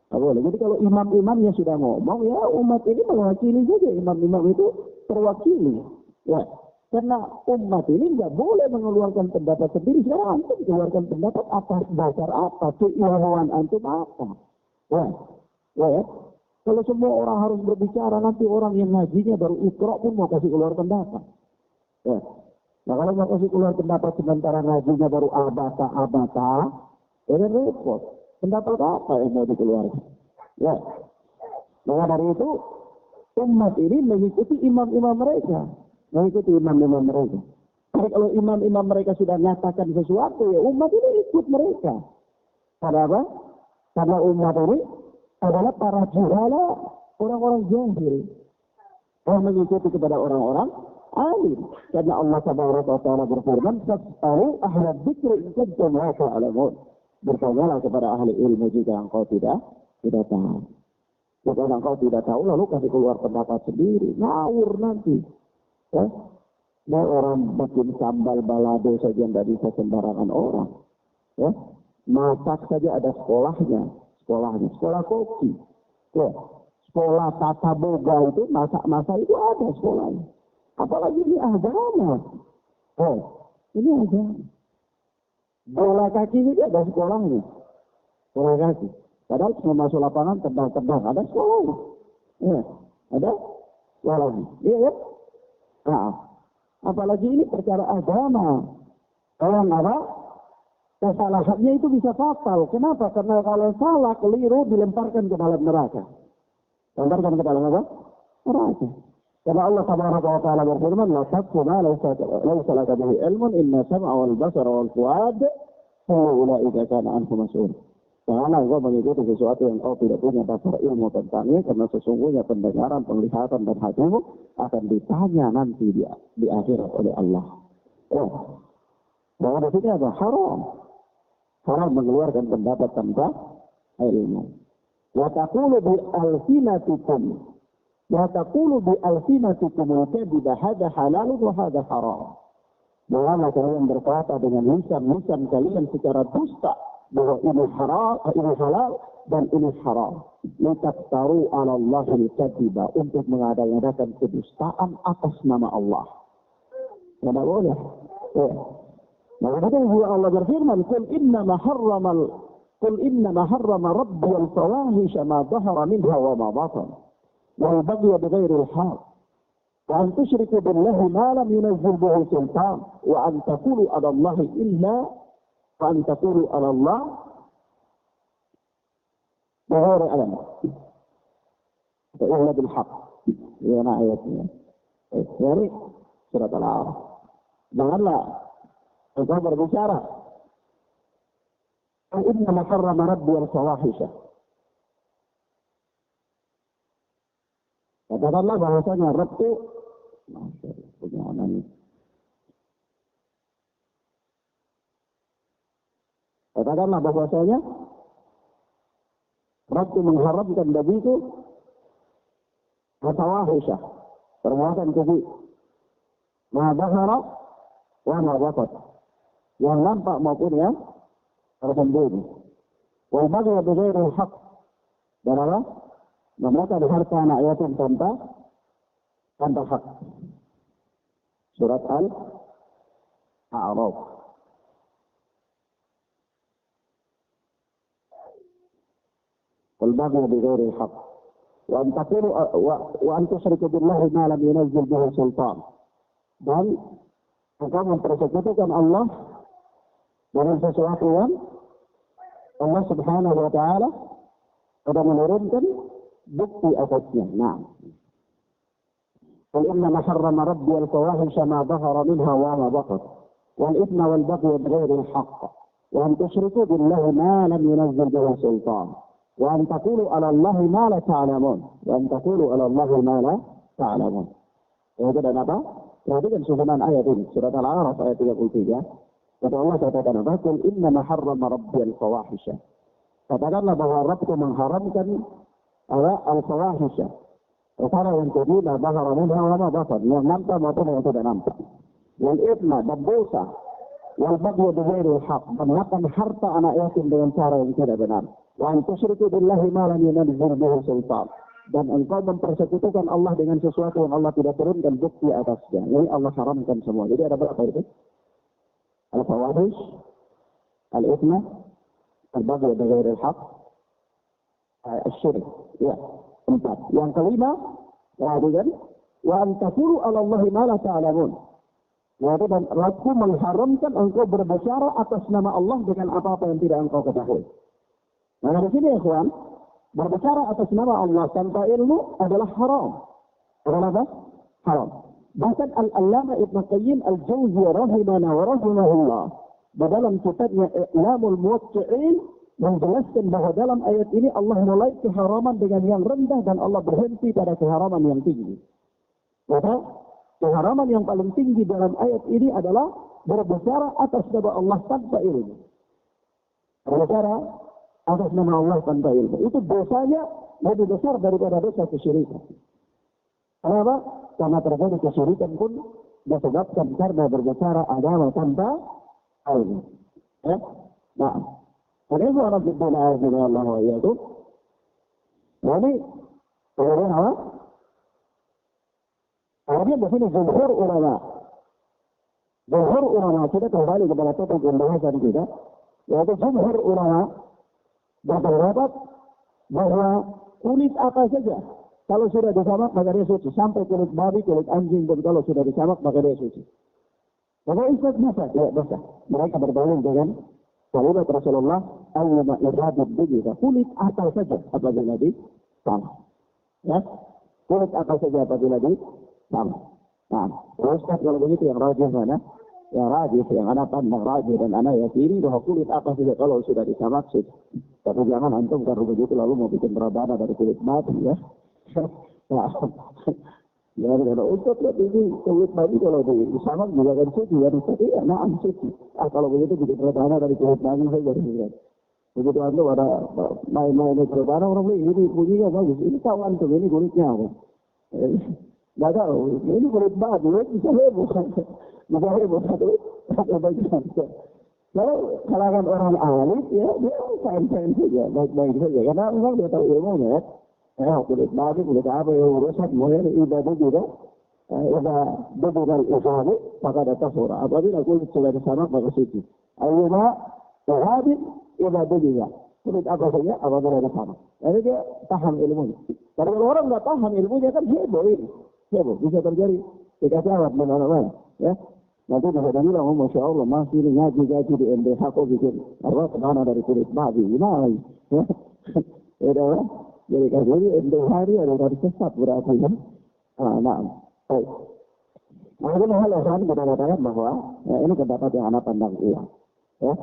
Nggak boleh. Jadi kalau imam-imamnya sudah ngomong, ya umat ini mewakili saja. Imam-imam itu terwakili. Ya, karena umat ini nggak boleh mengeluarkan pendapat sendiri. Sekarang antum mengeluarkan pendapat atas dasar apa? Keilmuan antum apa? Ya. Kalau semua orang harus berbicara, nanti orang yang ngajinya baru ikra pun mau kasih keluar pendapat. Ya. Nah kalau mau kasih keluar pendapat sementara ngajinya baru abata, ya kan repot. Pendapat apa yang mau dikeluarkan? Ya. Maka dari itu umat ini mengikuti imam-imam mereka. mengikuti imam-imam mereka. Tapi kalau imam-imam mereka sudah nyatakan sesuatu, ya umat ini ikut mereka. Karena apa? Karena umat ini adalah para juhala, orang-orang jahil. Yang mengikuti kepada orang-orang alim. Karena Allah Subhanahu wa taala berfirman, "Fas'alu ahla dzikri in kuntum la ta'lamun." Bertanyalah kepada ahli ilmu jika engkau tidak tahu. Jika engkau tidak tahu, lalu kasih keluar pendapat sendiri, ngawur nanti. Ya? Nah, orang bikin sambal balado saja tidak bisa sembarangan orang. Ya? Masak saja ada sekolahnya, sekolah koki. Ya? Sekolah tata boga itu, masak itu ada sekolahnya. Apalagi ini agama. Ini agama. Bola kaki ini ada sekolahnya. Bola kaki. Padahal cuma masuk lapangan tendang-tendang. Ada sekolahnya. Ya, ada sekolahnya. Iya ya? Nah, apalagi ini perkara agama. Orang apa? Kesalahannya itu bisa fatal. Kenapa? Karena kalau salah, keliru, dilemparkan ke dalam neraka. Lemparkan ke dalam apa? Neraka. Karena Allah Subhanahu wa taala berfirman, "La taqfu ma laysa laka bihi ilmun, inna sam'a wal basara wal fuad, ulaika kana anhu mas'ul." Janganlah engkau mengikuti sesuatu yang kau tidak punya dasar ilmu tentangnya, karena sesungguhnya pendengaran, penglihatan dan hatimu akan ditanya nanti di akhirat oleh Allah. Bahwa di sini ada haram mengeluarkan pendapat tanpa ilmu. Wa taqulu bi alsinatikum al-kadhiba hadha halalun wa hadha haram. Janganlah kalian berkata dengan lisan kalian secara dusta bahwa ini halal dan ini haram. Litaftaru 'ala Allahi al-kadhiba, untuk mengadakan kedustaan atas nama Allah. Tidak boleh. Maka itu Allah berfirman, "Qul innama harrama rabbi al-fawahisha ma dhahara minha wa ma batana. والبغي بغير الحق وأن تشركوا بالله ما لم ينزل به سلطان وأن تقولوا على الله بغير علم إلا بالحق." Ini ayatnya. Dari surat Al-A'raf. Janganlah engkau berbicara, "Innama harrama rabbi al-fawahisha." Katakanlah bahwasanya Rabb itu mengharamkan bagi itu al-fawahisha, perbuatan keji, ma dhahara wa ma batan, yang nampak maupun yang tersembunyi. Wal baghy bi ghairil haqq, dan apa? Memakan harta anak yatim tanpa hak. Surat Al-A'raf. Al-baghy bighairi al-haq. Wa an tusyriku billahi ma lam yunzil bihi sultan. Dan engkau mempersekutukan Allah dengan sesuatu yang Allah Subhanahu wa taala sudah menurunkan bukti atasnya. Nah, qul inna harrama rabbi al-fawahisha ma dhahara minha wa ma batan wal ithma wal baghy bighairi al-haqq wa an tusyriku billahi ma lam yunzil bihi sultan wa an taqulu 'ala Allahi ma la ta'lamun Itu dan apa? Perhatikan susunan ayat ini, surat Al-A'raf ayat 33. Kata Allah katakan apa? Qul inna harrama rabbi al-fawahisha. Katakanlah bahwa Rabbku mengharamkan al-fawahisha, perkara yang keji, la dhahara minha wa ma batan, yang nampak maupun yang tidak nampak. Wal ithma, dan dosa. Wal baghy bighairi al-haq, memakan harta anak yatim dengan cara yang tidak benar. Wa an tusyriku billahi ma lam yunzil bihi sultan, dan engkau mempersekutukan Allah dengan sesuatu yang Allah tidak turunkan bukti atasnya. Ini Allah haramkan semua. Jadi ada berapa itu? Al-fawahish, al-ithma, al-baghy bighairi al-haq, syirik. Ya, 4. Yang kelima, perhatikan, wa an taqulu 'ala Allahi ma la ta'lamun. Yaitu dan Rabbku mengharamkan engkau berbicara atas nama Allah dengan apa-apa yang tidak engkau ketahui. Nah, di sini ikhwan, berbicara atas nama Allah tanpa ilmu adalah haram. Adalah apa? Haram. Bahkan Al-Allama Ibn Qayyim Al-Jauziyah rahimana wa rahimahullah dalam kitabnya I'lamul Muwaqqi'in menjelaskan bahwa dalam ayat ini Allah mulai keharaman dengan yang rendah dan Allah berhenti pada keharaman yang tinggi. Maka keharaman yang paling tinggi dalam ayat ini adalah berbicara atas nama Allah tanpa ilmu. Berbicara atas nama Allah tanpa ilmu. Itu dosanya lebih besar daripada dosa kesyirikan. Kenapa? Karena terjadi kesyirikan pun disebabkan karena berbicara agama tanpa ilmu. Ya? Nah, ini suara fitnah Allah wa iyyakum. Jadi, kemudian apa? Kemudian di sini jumhur ulama. Jumhur ulama kita kembali kepada topik pembahasan kita, yaitu jumhur ulama berpendapat bahwa kulit apa saja kalau sudah disamak maka dia suci, sampai kulit babi, kulit anjing pun kalau sudah disamak maka dia suci. Maka Islam bisa, ya bisa. Mereka berdalil dengan kalimat Rasulullah, "Ayyuma iradud bidika." Kulit apa saja apabila disamak. Ya, kulit apa saja apabila disamak. Nah, Ustaz kalau begitu yang rajih mana? Yang rajih, yang anak pandang rajih dan anak yakini bahwa kulit apa saja kalau sudah disamak suci. Tapi jangan antum kalau begitu lalu mau bikin rabana dari kulit babi ya. Nah, jangan kalau untuk ini kulit babi kalau disamak juga kan suci ya. Tapi ya nah suci. Kalau begitu bikin rabana dari kulit babi saya jadi ingat. Begitu antum ada main-main di rabana orang beli ini bunyinya bagus. Ini kawan tuh ini kulitnya apa? Nggak tahu. Ini kulit babi bisa heboh. Bisa heboh satu bagian. Kalau kalangan orang alim, ya dia fine-fine saja, baik-baik saja. Karena memang dia tahu ilmunya. Kulit babi, kulit apa yang rusak, mulai ibadah juga. Ibadah dengan usaha, maka ada tasura. Apabila kulit sudah disamak, maka suci. Ayyuma, terhadap ibadah juga. Kulit apa saja, apabila disamak. Jadi dia paham ilmunya. Karena kalau orang nggak paham ilmunya kan heboh ini. Heboh, bisa terjadi. Dikasih alat di mana-mana. Ya. Nanti bisa bilang, oh Masya Allah, masih ini ngaji-ngaji di MDH kok bikin apa kemana dari kulit babi, gimana lagi? Ya, ya, jadi kalau ini MDH ini ada dari sesat berarti kan? Nah, baik. Nah, ini hal yang kita katakan bahwa ya, ini pendapat yang anak pandang kuat. Ya,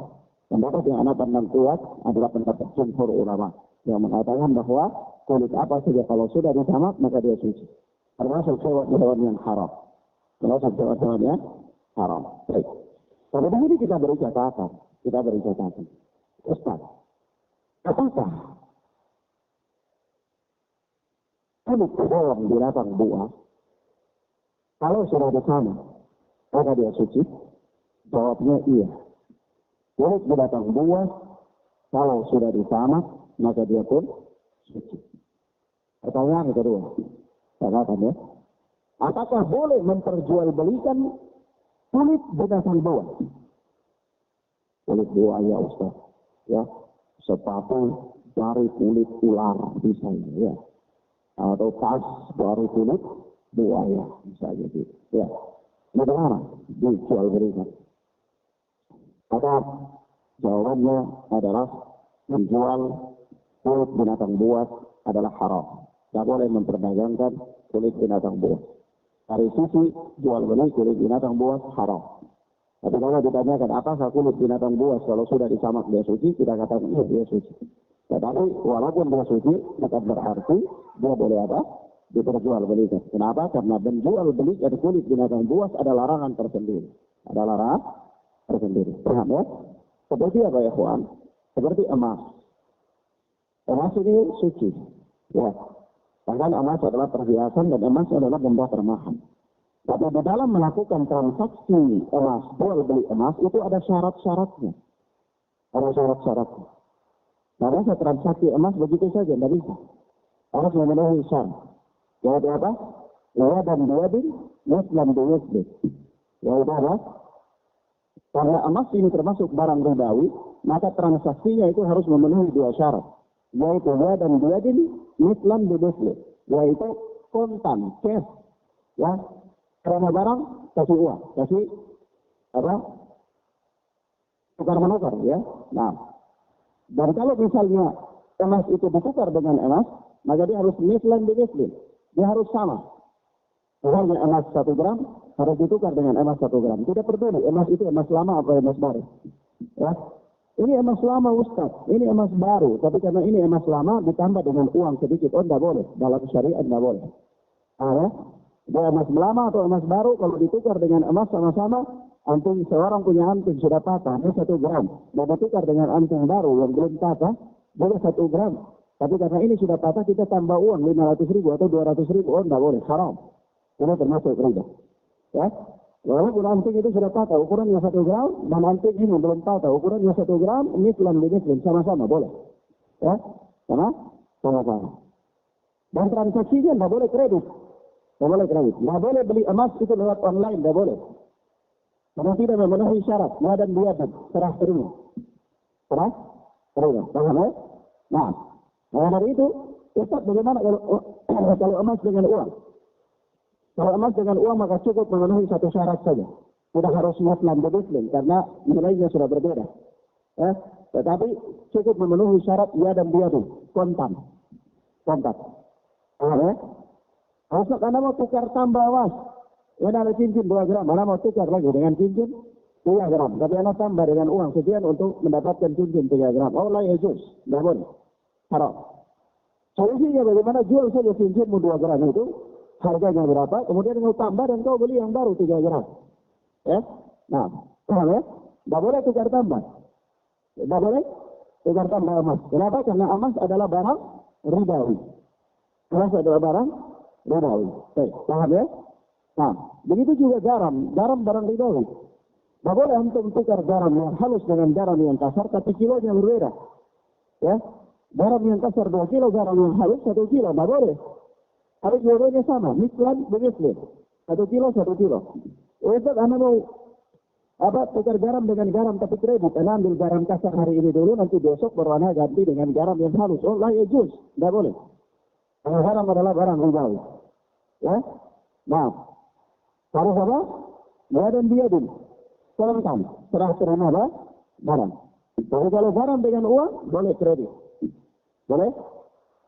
pendapat yang anak pandang kuat adalah pendapat jumhur ulama yang mengatakan bahwa kulit apa saja kalau sudah disamak maka dia suci. Termasuk hewan yang haram. Termasuk hewan yang haram. Baik. Tapi ini kita beri catatan. Ustaz, apakah kulit hewan binatang buas kalau sudah disamak maka dia suci? Jawabnya iya. Kulit binatang buas kalau sudah disamak maka dia pun suci. Pertanyaan kedua. Katakan ya. Apakah boleh memperjualbelikan kulit binatang buas? Kulit buaya Ustaz. Ya. Sepatu dari kulit ular misalnya ya. Atau tas dari kulit buaya misalnya gitu. Ya. Bagaimana dijual belikan? Maka jawabannya adalah menjual kulit binatang buas adalah haram. Tidak boleh memperdagangkan kulit binatang buas. Dari sisi jual beli kulit binatang buas haram. Tapi kalau ditanyakan apakah kulit binatang buas kalau sudah disamak dia suci, kita katakan iya dia suci. Tetapi walaupun dia suci, maka berarti dia boleh apa? Diperjual belikan. Kenapa? Karena menjual belikan kulit binatang buas ada larangan tersendiri. Ada larangan tersendiri. Paham ya? Seperti apa ya kawan? Seperti emas. Emas ini suci. Ya. Bahkan emas adalah perhiasan dan emas adalah benda termahal. Tapi di dalam melakukan transaksi emas, jual beli emas, itu ada syarat-syaratnya. Ada syarat-syaratnya. Nah, transaksi emas begitu saja, tidak bisa. Harus memenuhi syarat. Yaitu apa? Ya dan biadin, muslim biwasbih. Yaitu apa? Karena emas ini termasuk barang ribawi, maka transaksinya itu harus memenuhi dua syarat. Yaitu ya dan biadin, muslim biwasbih. Yaitu kontan, cash. Ya. Karena barang, kasih uang. Kasih apa? Tukar-menukar, ya. Nah. Dan kalau misalnya emas itu ditukar dengan emas, maka dia harus mislan bi mislim. Dia harus sama. Misalnya emas 1 gram harus ditukar dengan emas 1 gram. Tidak peduli emas itu emas lama atau emas baru. Ya. Ini emas lama Ustaz, ini emas baru. Tapi karena ini emas lama ditambah dengan uang sedikit, oh tidak boleh. Dalam syariat tidak boleh. Ya. Dia emas lama atau emas baru, kalau ditukar dengan emas sama-sama, anting seorang punya anting sudah patah, ini 1 gram. Dan ditukar dengan anting baru yang belum patah, boleh 1 gram. Tapi karena ini sudah patah, kita tambah uang 500.000 atau 200.000, oh tidak boleh, haram. Ini termasuk riba. Ya. Walaupun anting itu sudah patah, ukurannya 1 gram, dan anting ini belum patah, ukurannya 1 gram, mislan sama-sama boleh. Ya, sama-sama. Dan transaksinya tidak boleh kredit. Tidak boleh kredit. Tidak boleh beli emas itu lewat online, tidak boleh. Karena tidak memenuhi syarat, dan dia serah terima. Serah terima. Paham ya? Nah, dari itu, Ustaz bagaimana kalau emas dengan uang? Kalau emas dengan uang maka cukup memenuhi satu syarat saja. Tidak harus muslim muslim karena nilainya sudah berbeda. Tetapi cukup memenuhi syarat dia dan dia kontan. Kontan. Ustaz, Anda mau tukar tambah emas. Ini ada cincin 2 gram. Anda mau tukar lagi dengan cincin 3 gram. Tapi Anda tambah dengan uang sekian untuk mendapatkan cincin 3 gram. Oh, la Yesus. Tidak boleh. Haram. Solusinya bagaimana? Jual saja cincinmu 2 gram itu. Harganya berapa, kemudian kau tambah dan kau beli yang baru 3 gram. Ya? Nah, paham ya? Tidak boleh tukar tambah. Tidak boleh tukar tambah emas. Kenapa? Karena emas adalah barang ribawi. Emas adalah barang ribawi. Baik, paham ya? Nah, begitu juga garam. Garam barang ribawi. Tidak boleh untuk tukar garam yang halus dengan garam yang kasar, tapi kilonya berbeda. Ya? Garam yang kasar 2 kilo, garam yang halus 1 kilo. Tidak boleh. Harus dua-duanya sama, mislan bemislan. 1 kilo, 1 kilo. Ustaz, Anda mau tukar garam dengan garam tapi kredit. Anda ambil garam kasar hari ini dulu, nanti besok baru Anda ganti dengan garam yang halus. Oh, la yajuz. Tidak boleh. Karena garam adalah barang ribawi. Ya? Nah, harus apa? Dan biadin. Kontan. Serah terima barang. Jadi kalau garam dengan uang, boleh kredit. Boleh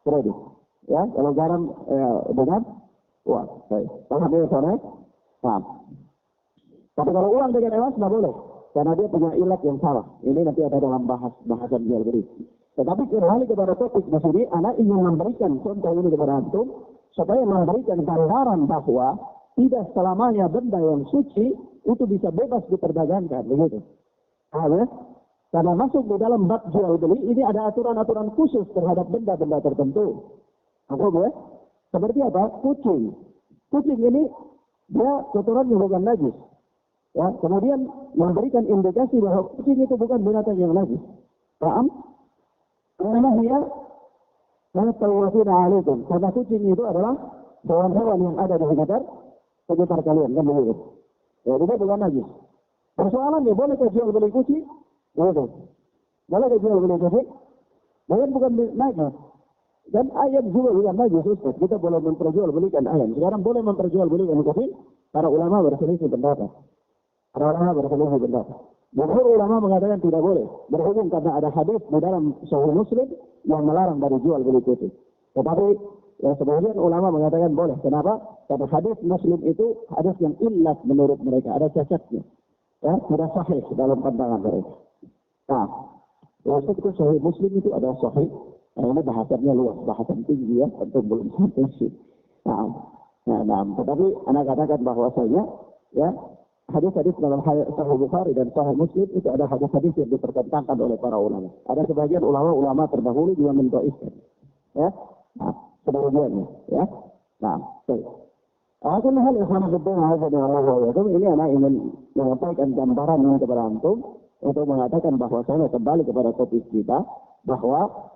kredit. Ya, kalau garam dengan uang. Baik. Paham ya, Soalnya? Paham. Tapi kalau uang dengan emas tidak boleh. Karena dia punya ilat yang salah. Ini nanti ada dalam bahasan jual beli. Tetapi kembali kepada topik di sini, anak ingin memberikan contoh ini kepada antum supaya memberikan gambaran bahwa tidak selamanya benda yang suci itu bisa bebas diperdagangkan. Begitu. Paham ya? Karena masuk di dalam bab jual beli, ini ada aturan-aturan khusus terhadap benda-benda tertentu. Ya? Seperti apa? Kucing. Kucing ini dia kotorannya bukan najis. Ya, kemudian memberikan indikasi bahwa kucing itu bukan binatang yang najis. Paham? Karena dia tawafina alaikum. Karena kucing itu adalah hewan-hewan yang ada di sekitar kalian, kan begitu. Ya, dia bukan najis. Persoalannya, bolehkah jual beli kucing? Begitu. Bolehkah jual beli kucing? Bukan najis. Dan ayam juga bukan najis, Ustaz. Kita boleh memperjualbelikan ayam. Sekarang boleh memperjualbelikan kucing. Para ulama berselisih pendapat. Jumhur ulama mengatakan tidak boleh. Berhubung karena ada hadis di dalam Sahih Muslim yang melarang dari jual beli kucing. Tetapi sebagian ulama mengatakan boleh. Kenapa? Karena hadis Muslim itu hadis yang illat menurut mereka. Ada cacatnya. Ya, tidak sahih dalam pandangan mereka. Nah, Ustaz, itu Sahih Muslim itu ada sahih. Nah, ini bahasannya luas, bahasan tinggi ya, tentu belum sampai sih. Nah, tetapi anak katakan bahwasanya ya hadis-hadis dalam Sahih Bukhari dan Sahih Muslim itu ada hadis-hadis yang dipertentangkan oleh para ulama. Ada sebagian ulama terdahulu juga mendhaifkan. Ya, nah, sebagiannya ya. Nah, baik. Akan hal ikhwan fillah ini anak ingin menyampaikan gambaran ini kepada antum untuk mengatakan bahwasanya kembali kepada topik kita bahwa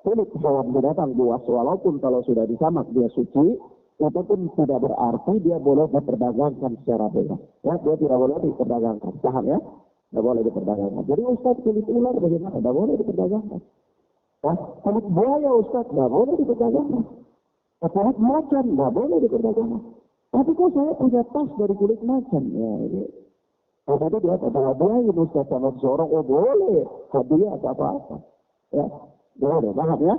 kulit hewan binatang buas walaupun kalau sudah disamak dia suci, itu pun tidak berarti dia boleh diperdagangkan secara bebas. Ya, dia tidak boleh diperdagangkan. Paham ya? Tidak boleh diperdagangkan. Jadi Ustaz, kulit ular bagaimana? Tidak boleh diperdagangkan. Ya, kulit buaya Ustaz, tidak boleh diperdagangkan. Kulit macan tidak boleh diperdagangkan. Tapi kok saya punya tas dari kulit macan? Ya, ini. Tadi dia hadiahin Ustaz sama seorang, oh boleh hadiah atau apa-apa. Ya, boleh, paham ya?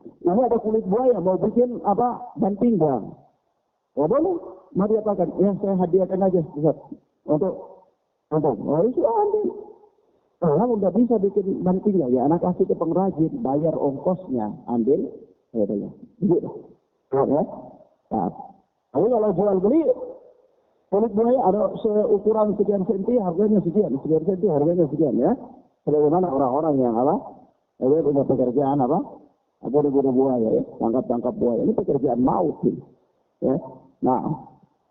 Ini ada kulit buaya, mau bikin apa? Dan pinggang. Oh boleh, mari apakan? Ya saya hadiahkan aja, Ustaz. Untuk oh itu ambil. Kalau nggak bisa bikin bantingnya, ya anak kasih ke pengrajin, bayar ongkosnya, ambil, ya udah. Gitu. Ya. Nah, tapi kalau jual beli, kulit buaya ada seukuran sekian senti, harganya sekian senti, harganya sekian ya. Sebagaimana orang-orang yang apa? Punya pekerjaan apa? Bunuh buaya ya, tangkap buaya. Ini pekerjaan maut sih. Ya. Nah,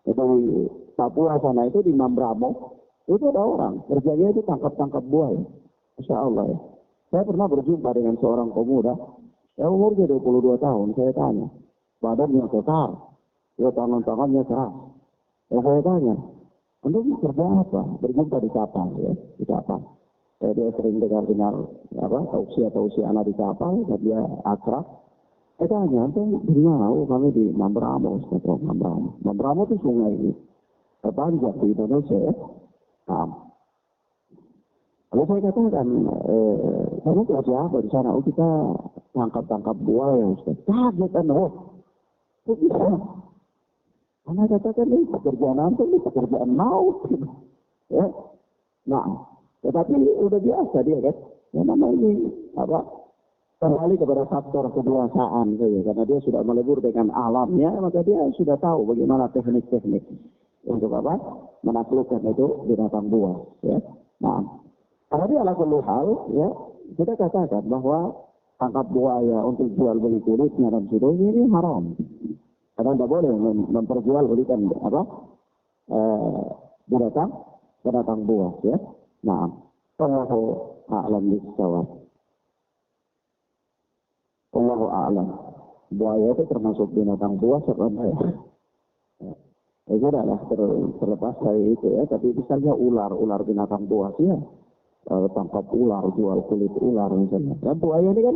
itu di Papua sana itu di Mambramo. Itu ada orang, kerjanya itu tangkap buaya. Masya Allah ya. Saya pernah berjumpa dengan seorang pemuda, ya umurnya 22 tahun, saya tanya. Badannya kekar, ya tangan-tangannya keras. Ya saya tanya, untuk kerja apa? Berjumpa di kapal ya, di kapal. Dia sering dengar apa, tausiah anak di kapal, dan dia akrab. Saya tanya, di mana? Oh, kami di Mambramo, Mambramo. Mambramo itu sungai ini. Terpanjang di Indonesia ya. Nah, lalu saya katakan, kamu kerja apa di sana? Oh kita tangkap buaya, Ustaz. Kaget kan, kok bisa? Karena katakan ini pekerjaan maut. Ya. Nah, tetapi udah biasa dia kan. Ya namanya ini apa? Kembali kepada faktor kedewasaan saja, karena dia sudah melebur dengan alamnya, maka dia sudah tahu bagaimana teknik-teknik untuk apa? Menaklukkan itu binatang buas. Ya. Nah, tapi ala kulli hal, ya, kita katakan bahwa tangkap buaya untuk jual beli kulitnya dan seterusnya ini haram. Karena tidak boleh memperjualbelikan apa? Binatang buas, ya. Nah, Allahu a'lam bishawab. Allahu a'lam. Buaya itu termasuk binatang buas atau enggak ya? Ya sudahlah, terlepas dari itu ya. Tapi misalnya ular binatang buas ya. Tangkap ular, jual kulit ular misalnya. Dan buaya ini kan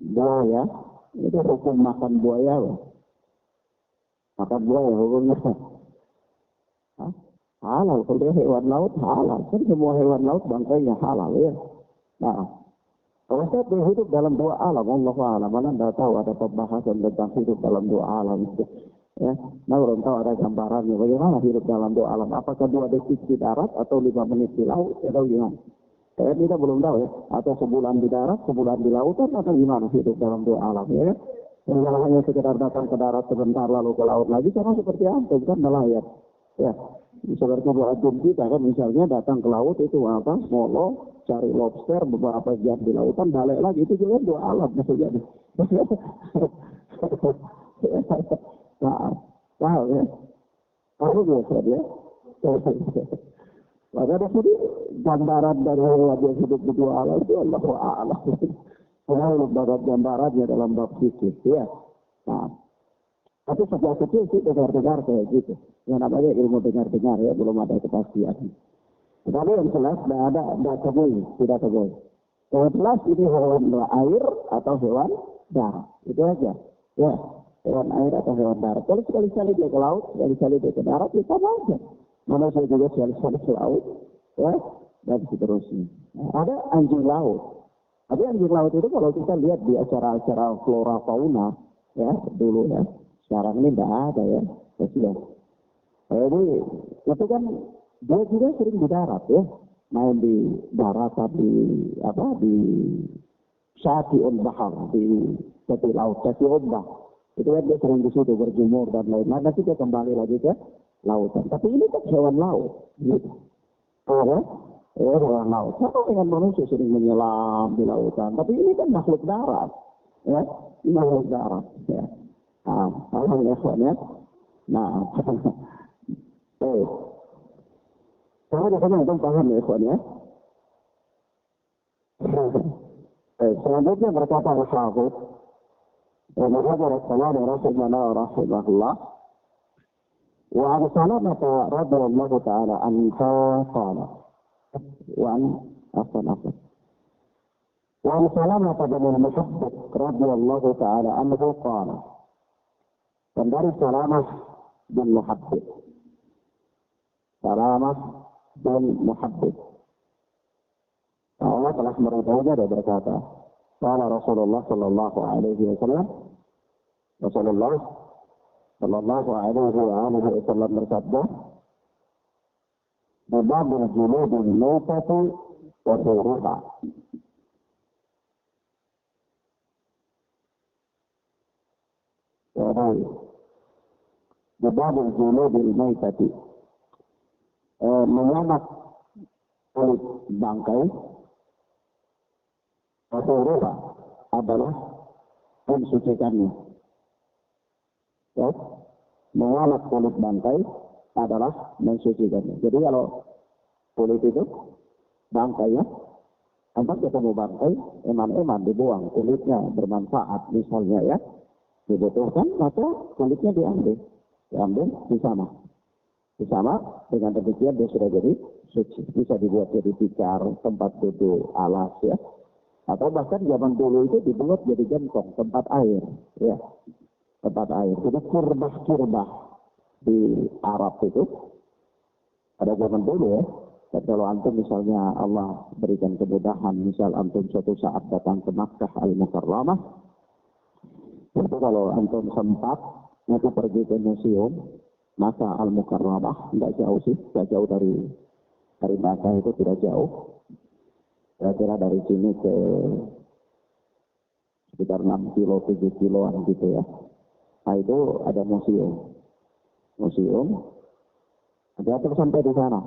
buaya, itu hukum makan buaya. Makan buaya hukumnya halal. Kalau dia hewan laut halal, kan semua hewan laut bangkainya halal ya. Nah, kalau saya hidup dalam dua alam, Allah alam, mana tidak tahu ada pembahasan tentang hidup dalam dua alam itu. Ya, nah belum tahu ada gambarannya bagaimana hidup dalam dua alam. Apakah 2 detik di darat atau 5 menit di laut atau gimana? Saya tidak belum tahu ya. Atau sebulan di darat, sebulan di lautan atau gimana hidup dalam dua alam ya. Jangan hanya sekedar datang ke darat sebentar lalu ke laut lagi, karena seperti antum kan nelayan. Ya, seperti buat kita kan misalnya datang ke laut itu apa? Molo, cari lobster beberapa jam di lautan, balik lagi itu juga dua alam maksudnya. Nah, tahu ya. Tahu biasa dia. Maka ada sini gambaran dari hewan yang hidup di dua alam itu Allahu a'lam. Saya belum dapat gambarannya dalam bab fikih ya. Nah, tapi sejak kecil sih dengar kayak gitu. Yang namanya ilmu dengar ya, belum ada kepastian. Tetapi yang jelas tidak temui. Yang jelas ini hewan air atau hewan darat. Itu aja. Ya, hewan air atau hewan darat. Kalau sekali-sekali dia ke laut, sekali-sekali dia ke darat, ya sama aja. Manusia juga sekali-sekali ke laut, ya, dan seterusnya. Nah, ada anjing laut. Tapi anjing laut itu kalau kita lihat di acara-acara flora fauna, ya, dulu ya. Sekarang ini tidak ada ya. Sudah. Jadi itu kan dia juga sering di darat ya. Main di darat di Syati'ul Bahar, di tepi laut, Syati'ul Bahar. Itu kan dia sering di situ berjemur dan lain-lain. Nanti dia kembali lagi ke lautan. Tapi ini kan hewan laut. Gitu. Hewan laut. Sama dengan manusia sering menyelam di lautan. Tapi ini kan makhluk darat. Ya, makhluk darat. Ya. Nah, ya. Nah, saya kadang-kadang paham ya, ikhwan ya. Selanjutnya berkata Al-Hafidz Ibnu Hajar Al-Asqalani rahimahullah, wa an Salamah radhiyallahu ta'ala anha qala wa an Salamah bin Muhabbib radhiyallahu ta'ala anhu qala. Dan dari Salamah bin Muhabbib, Salamah bin Muhabbib, Allah telah meridainya dan berkata, qala Rasulullah sallallahu alaihi wasallam, Rasulullah sallallahu alaihi wasallam bersabda, "Babul juludil maitati wa suruha." Jadi, babul juludil maitati, menyamak kulit bangkai, wa suruha adalah mensucikannya. Ya, menyamak kulit bangkai adalah mensucikannya. Jadi kalau kulit itu bangkainya, antar ketemu bangkai, eman-eman dibuang, kulitnya bermanfaat misalnya ya, dibutuhkan, maka kulitnya diambil disama dengan demikian dia sudah jadi suci, bisa dibuat jadi tikar, tempat duduk, alas ya, atau bahkan zaman dulu itu dibuat jadi gentong, tempat air ya, tempat air. Itu kirbah di Arab itu pada zaman dulu ya. Dan kalau antum misalnya Allah berikan kemudahan, misal antum suatu saat datang ke Makkah Al-Mukarramah, itu kalau antum sempat itu pergi ke museum Makkah Al-Mukarramah, tidak jauh dari Makkah, itu tidak jauh, kira-kira dari sini ke sekitar 6 kilo, 7 kiloan gitu ya. Nah itu ada museum, ada terus sampai di sana.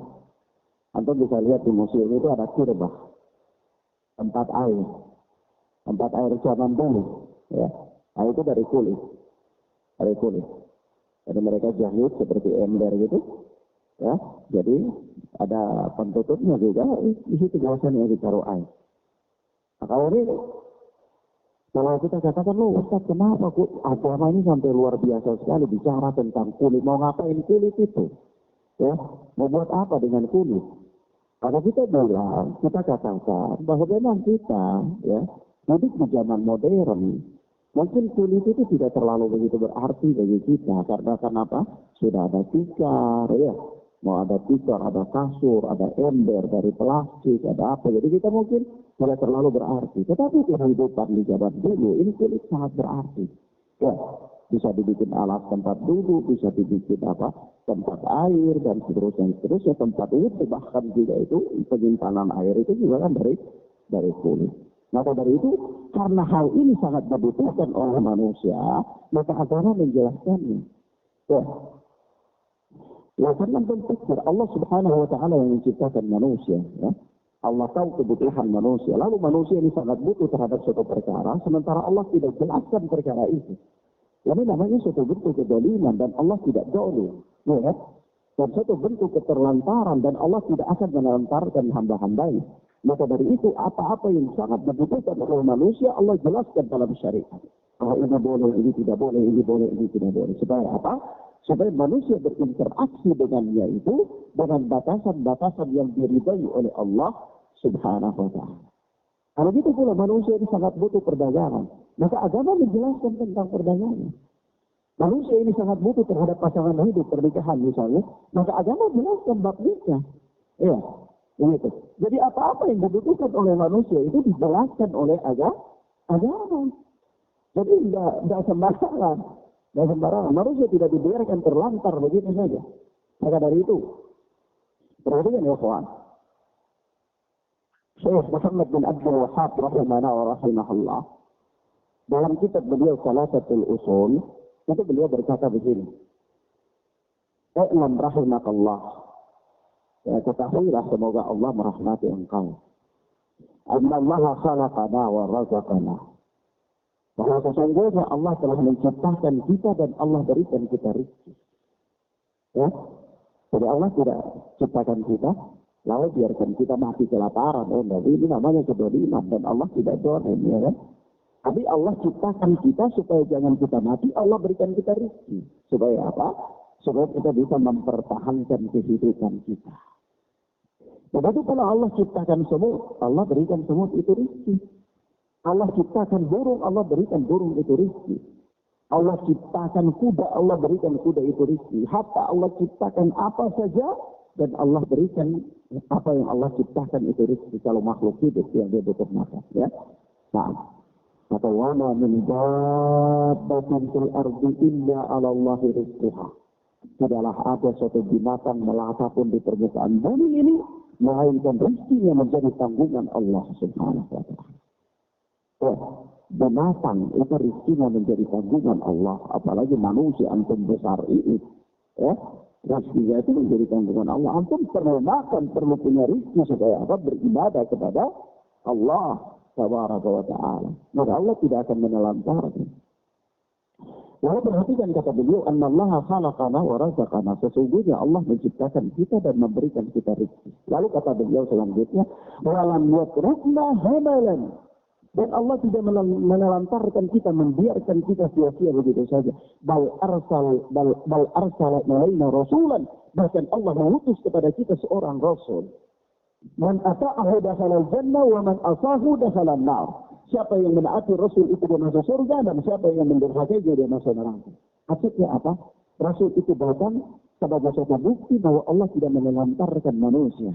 Antum bisa lihat di museum itu ada kirbah, tempat air zaman dulu, ya. Nah itu dari kulit. Jadi mereka jahit seperti ember gitu, ya. Jadi ada pentutupnya juga, di situ biasanya ditaruh air. Nah kalau ini, kalau kita katakan, loh Ustaz, kenapa agama ini sampai luar biasa sekali bicara tentang kulit, mau ngapain kulit itu? Ya, mau buat apa dengan kulit? Kalau kita bilang, kita katakan bahwa memang kita, ya, hidup di zaman modern, mungkin kulit itu tidak terlalu begitu berarti bagi kita. Karena kenapa? Sudah ada tikar, ya. Mau ada tikar, ada kasur, ada ember dari plastik, ada apa. Jadi kita mungkin tidak terlalu berarti. Tetapi kehidupan di zaman dulu, ini kulit sangat berarti. Ya, bisa dibikin alas tempat duduk, bisa dibikin tempat air dan seterusnya. Tempat itu bahkan juga itu penyimpanan air itu juga kan dari kulit. Maka dari itu, karena hal ini sangat dibutuhkan oleh manusia, maka agama menjelaskannya. Ya, karena berpikir Allah Subhanahu wa Ta'ala yang menciptakan manusia, ya. Allah tahu kebutuhan manusia. Lalu manusia ini sangat butuh terhadap suatu perkara, sementara Allah tidak jelaskan perkara itu. Ini namanya suatu bentuk kezaliman dan Allah tidak zalim, ya. Dan suatu bentuk keterlantaran dan Allah tidak akan menelantarkan hamba-hambanya. Maka dari itu apa-apa yang sangat dibutuhkan oleh manusia Allah jelaskan dalam syariat. Bahwa ini boleh, ini tidak boleh, ini boleh, ini tidak boleh. Supaya apa? Supaya manusia berinteraksi dengannya itu dengan batasan-batasan yang diridai oleh Allah Subhanahu wa Ta'ala. Kalau gitu pula manusia ini sangat butuh perdagangan. Maka agama menjelaskan tentang perdagangan. Manusia ini sangat butuh terhadap pasangan hidup, pernikahan misalnya. Maka agama menjelaskan bab nikah. Iya, begitu. Jadi apa-apa yang dibutuhkan oleh manusia itu dijelaskan oleh agama. Jadi tidak sembarangan. Manusia tidak dibiarkan terlantar begitu saja. Maka dari itu, perhatikan ya kawan. Syekh Muhammad bin Abdul Wahhab rahimahullah wa rahimahullah, dalam kitab beliau Salasatul Usul, itu beliau berkata begini, "I'lam rahimakallah." Ya, ketahuilah semoga Allah merahmati engkau. "Annallaha khalaqana wa razaqana." Bahwa sesungguhnya Allah telah menciptakan kita dan Allah berikan kita rezeki. Ya. Jadi Allah tidak ciptakan kita, lalu biarkan kita mati kelaparan. Oh, ini namanya kedoliman dan Allah tidak dolim, ya kan? Tapi Allah ciptakan kita supaya jangan kita mati, Allah berikan kita rezeki. Supaya apa? Supaya kita bisa mempertahankan kehidupan kita. Begitu kalau Allah ciptakan semut, Allah berikan semut itu rezeki. Allah ciptakan burung, Allah berikan burung itu rezeki. Allah ciptakan kuda, Allah berikan kuda itu rezeki. Hatta Allah ciptakan apa saja, dan Allah berikan apa yang Allah ciptakan itu rezeki. Kalau makhluk hidup yang dia butuh makan, ya. Nah, Kata wama min dabbatin fil ardi illa 'ala Allahi rizquha. Tidaklah ada suatu binatang melata pun di permukaan bumi ini melainkan rezekinya menjadi tanggungan Allah Subhanahu wa taala. Binatang itu rezekinya menjadi tanggungan Allah, apalagi manusia antum besar ini. Rezekinya itu menjadi tanggungan Allah. Antum perlu makan, perlu punya rezeki supaya apa? Beribadah kepada Allah Tabaraka wa ta'ala. Maka Allah tidak akan menelantarkan. Lalu perhatikan kata beliau, Annallaha khalaqana wa razaqana. Sesungguhnya Allah menciptakan kita dan memberikan kita rezeki. Lalu kata beliau selanjutnya, walam yatrukna hamalan. Dan Allah tidak menelantarkan kita, membiarkan kita sia-sia begitu saja. Bal arsala ilaina rasulan. Bahkan Allah mengutus kepada kita seorang rasul. Man ata'ahu dakhalal jannah wa man asahu dakhalan nar. Siapa yang menaati Rasul itu dia masuk surga, dan siapa yang mendurhakainya dia masuk neraka. Maksudnya apa? Rasul itu datang sebagai suatu bukti bahwa Allah tidak menelantarkan manusia.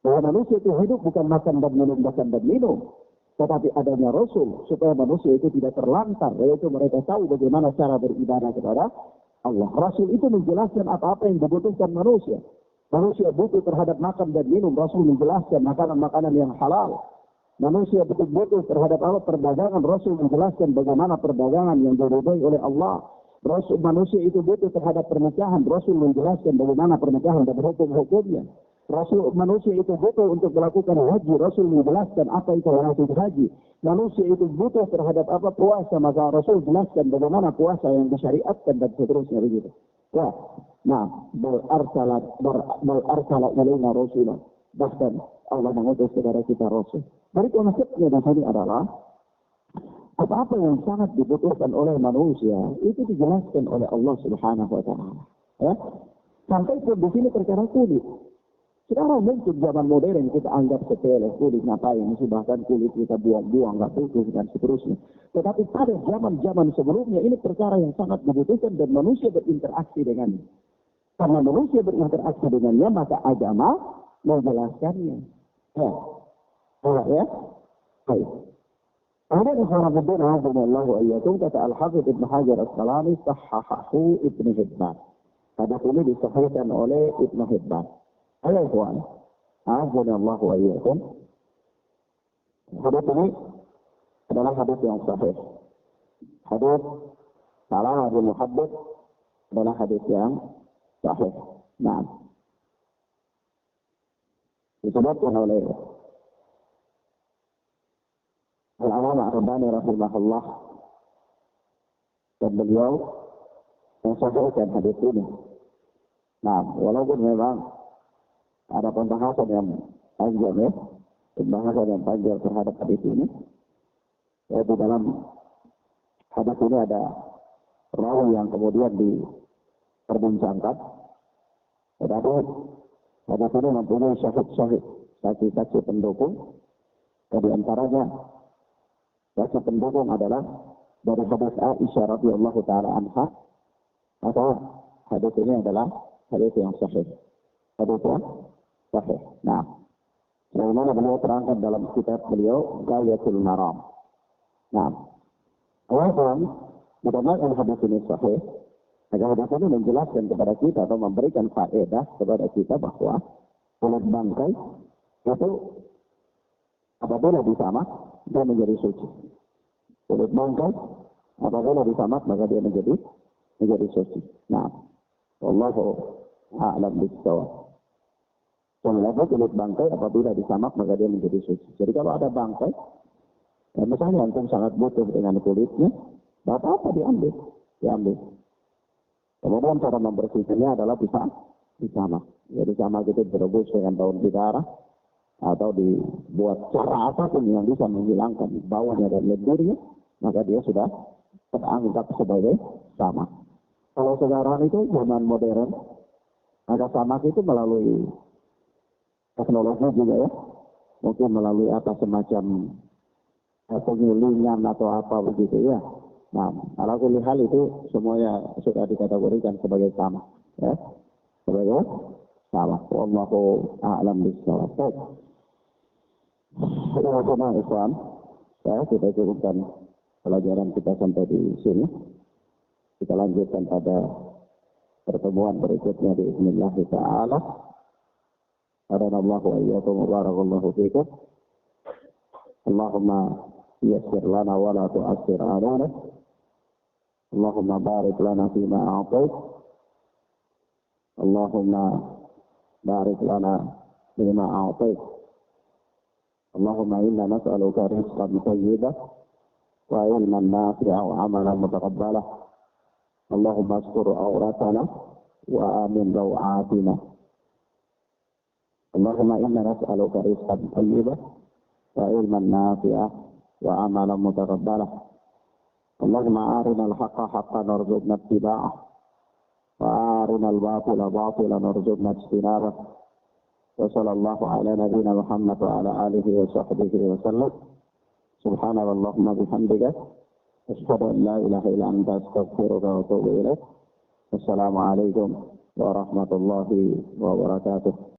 Bahwa manusia itu hidup bukan makan dan minum, tetapi adanya Rasul supaya manusia itu tidak terlantar, yaitu mereka tahu bagaimana cara beribadah kepada Allah. Rasul itu menjelaskan apa-apa yang dibutuhkan manusia. Manusia butuh terhadap makan dan minum, Rasul menjelaskan makanan-makanan yang halal. Manusia butuh terhadap perdagangan, Rasul menjelaskan bagaimana perdagangan yang diridhai oleh Allah. Manusia itu butuh terhadap pernikahan, Rasul menjelaskan bagaimana pernikahan dan hukum-hukumnya. Manusia itu butuh untuk melakukan haji, Rasul menjelaskan apa itu haji. Manusia itu butuh terhadap puasa, maka Rasul jelaskan bagaimana puasa yang disyariatkan dan seterusnya begitu. Bal arsala ilaina rasulan. Bahkan Allah mengutus kepada kita Rasul. Dari konsepnya di sini adalah apa-apa yang sangat dibutuhkan oleh manusia itu dijelaskan oleh Allah Subhanahu wa taala. Sampai pun di sini perkara kulit. Sekarang mungkin zaman modern kita anggap sepele, kulit ngapain, bahkan kulit kita buang-buang, nggak butuh dan seterusnya. Tetapi pada zaman-zaman sebelumnya ini perkara yang sangat dibutuhkan dan manusia berinteraksi dengannya. Karena manusia berinteraksi dengannya, maka agama menjelaskannya. Baik. Kemudian Ikhwanuddin Azza wa iyyakum, kata Al-Hafidz Ibnu Hajar Asqalani, sahahahu Ibnu Hibban. Hadis ini disahihkan oleh Ibnu Hibban. Ayo ikhwan, Azza wa iyyakum. Hadis ini adalah hadis yang sahih. Hadis salah Abu Muhaddits adalah hadis yang sahih. Disebutkan oleh Al-Allamah Ar-Rabbani rahimahullah, dan beliau mensahihkan hadis ini. Walaupun memang ada pembahasan yang panjang terhadap hadis ini. Yaitu dalam hadis ini ada rawi yang kemudian diperbincangkan. Tetapi hadis ini mempunyai syahid-syahid, saksi-saksi pendukung. Dan di antaranya saksi pendukung adalah dari hadis Aisyah radhiyallahu taala anha. Atau hadis ini adalah hadis yang sahih. Hadis yang sahih. Bagaimana beliau terangkan dalam kitab beliau Ghayatul Maram. Awalnya dikarenakan hadis ini sahih, maka hadis ini menjelaskan kepada kita atau memberikan faedah kepada kita bahwa kulit bangkai itu apabila disamak dia menjadi suci. Kulit bangkai apabila disamak maka dia menjadi suci. Wallahu a'lam bishawab. Walaupun kulit bangkai apabila disamak maka dia menjadi suci. Jadi kalau ada bangkai, misalnya antum sangat butuh dengan kulitnya, apa diambil. Kemudian cara membersihkannya adalah disamak. Jadi disamak itu direbus dengan daun bidara atau dibuat cara apapun yang bisa menghilangkan baunya dan lendirnya, maka dia sudah teranggap sebagai samak. Kalau sekarang itu zaman modern, maka samak itu melalui teknologi juga ya, mungkin melalui semacam penyulingan atau apa begitu ya. Ala kulli hal itu semuanya sudah dikategorikan sebagai sama, ya, sebagai sama. Wallahu a'lam bishawab. Ikhwan, Ya, kita cukupkan pelajaran kita sampai di sini. Kita lanjutkan pada pertemuan berikutnya biiznillah ta'ala. Hadanallahu wa iyyakum wa barakallahu fikum. Allahumma yassir lana wa la tu'assir alana. Allahumma barik lana fima a'tait. Allahumma barik lana fima a'tait. Allahumma inna nas'aluka rizqan thayyiban wa ilman nafi'an wa amalan mutaqabbalah. Allahumma astur auratana wa amin rawatina. Allahumma inna nas'aluka rizqan thayyiban wa ilman nafi'an wa amalan mutaqabbalah. Allahumma arina al-haqqa haqqan warzuqna ittiba'ah wa arina al-batila batilan warzuqna ijtinabah. Wa sallallahu ala nabiyyina Muhammad wa ala alihi wa sahbihi wa sallam. Subhanallahumma bihamdika asyhadu an la ilaha illa anta astaghfiruka wa atubu ilaik. Wassalamu alaikum warahmatullahi wabarakatuh.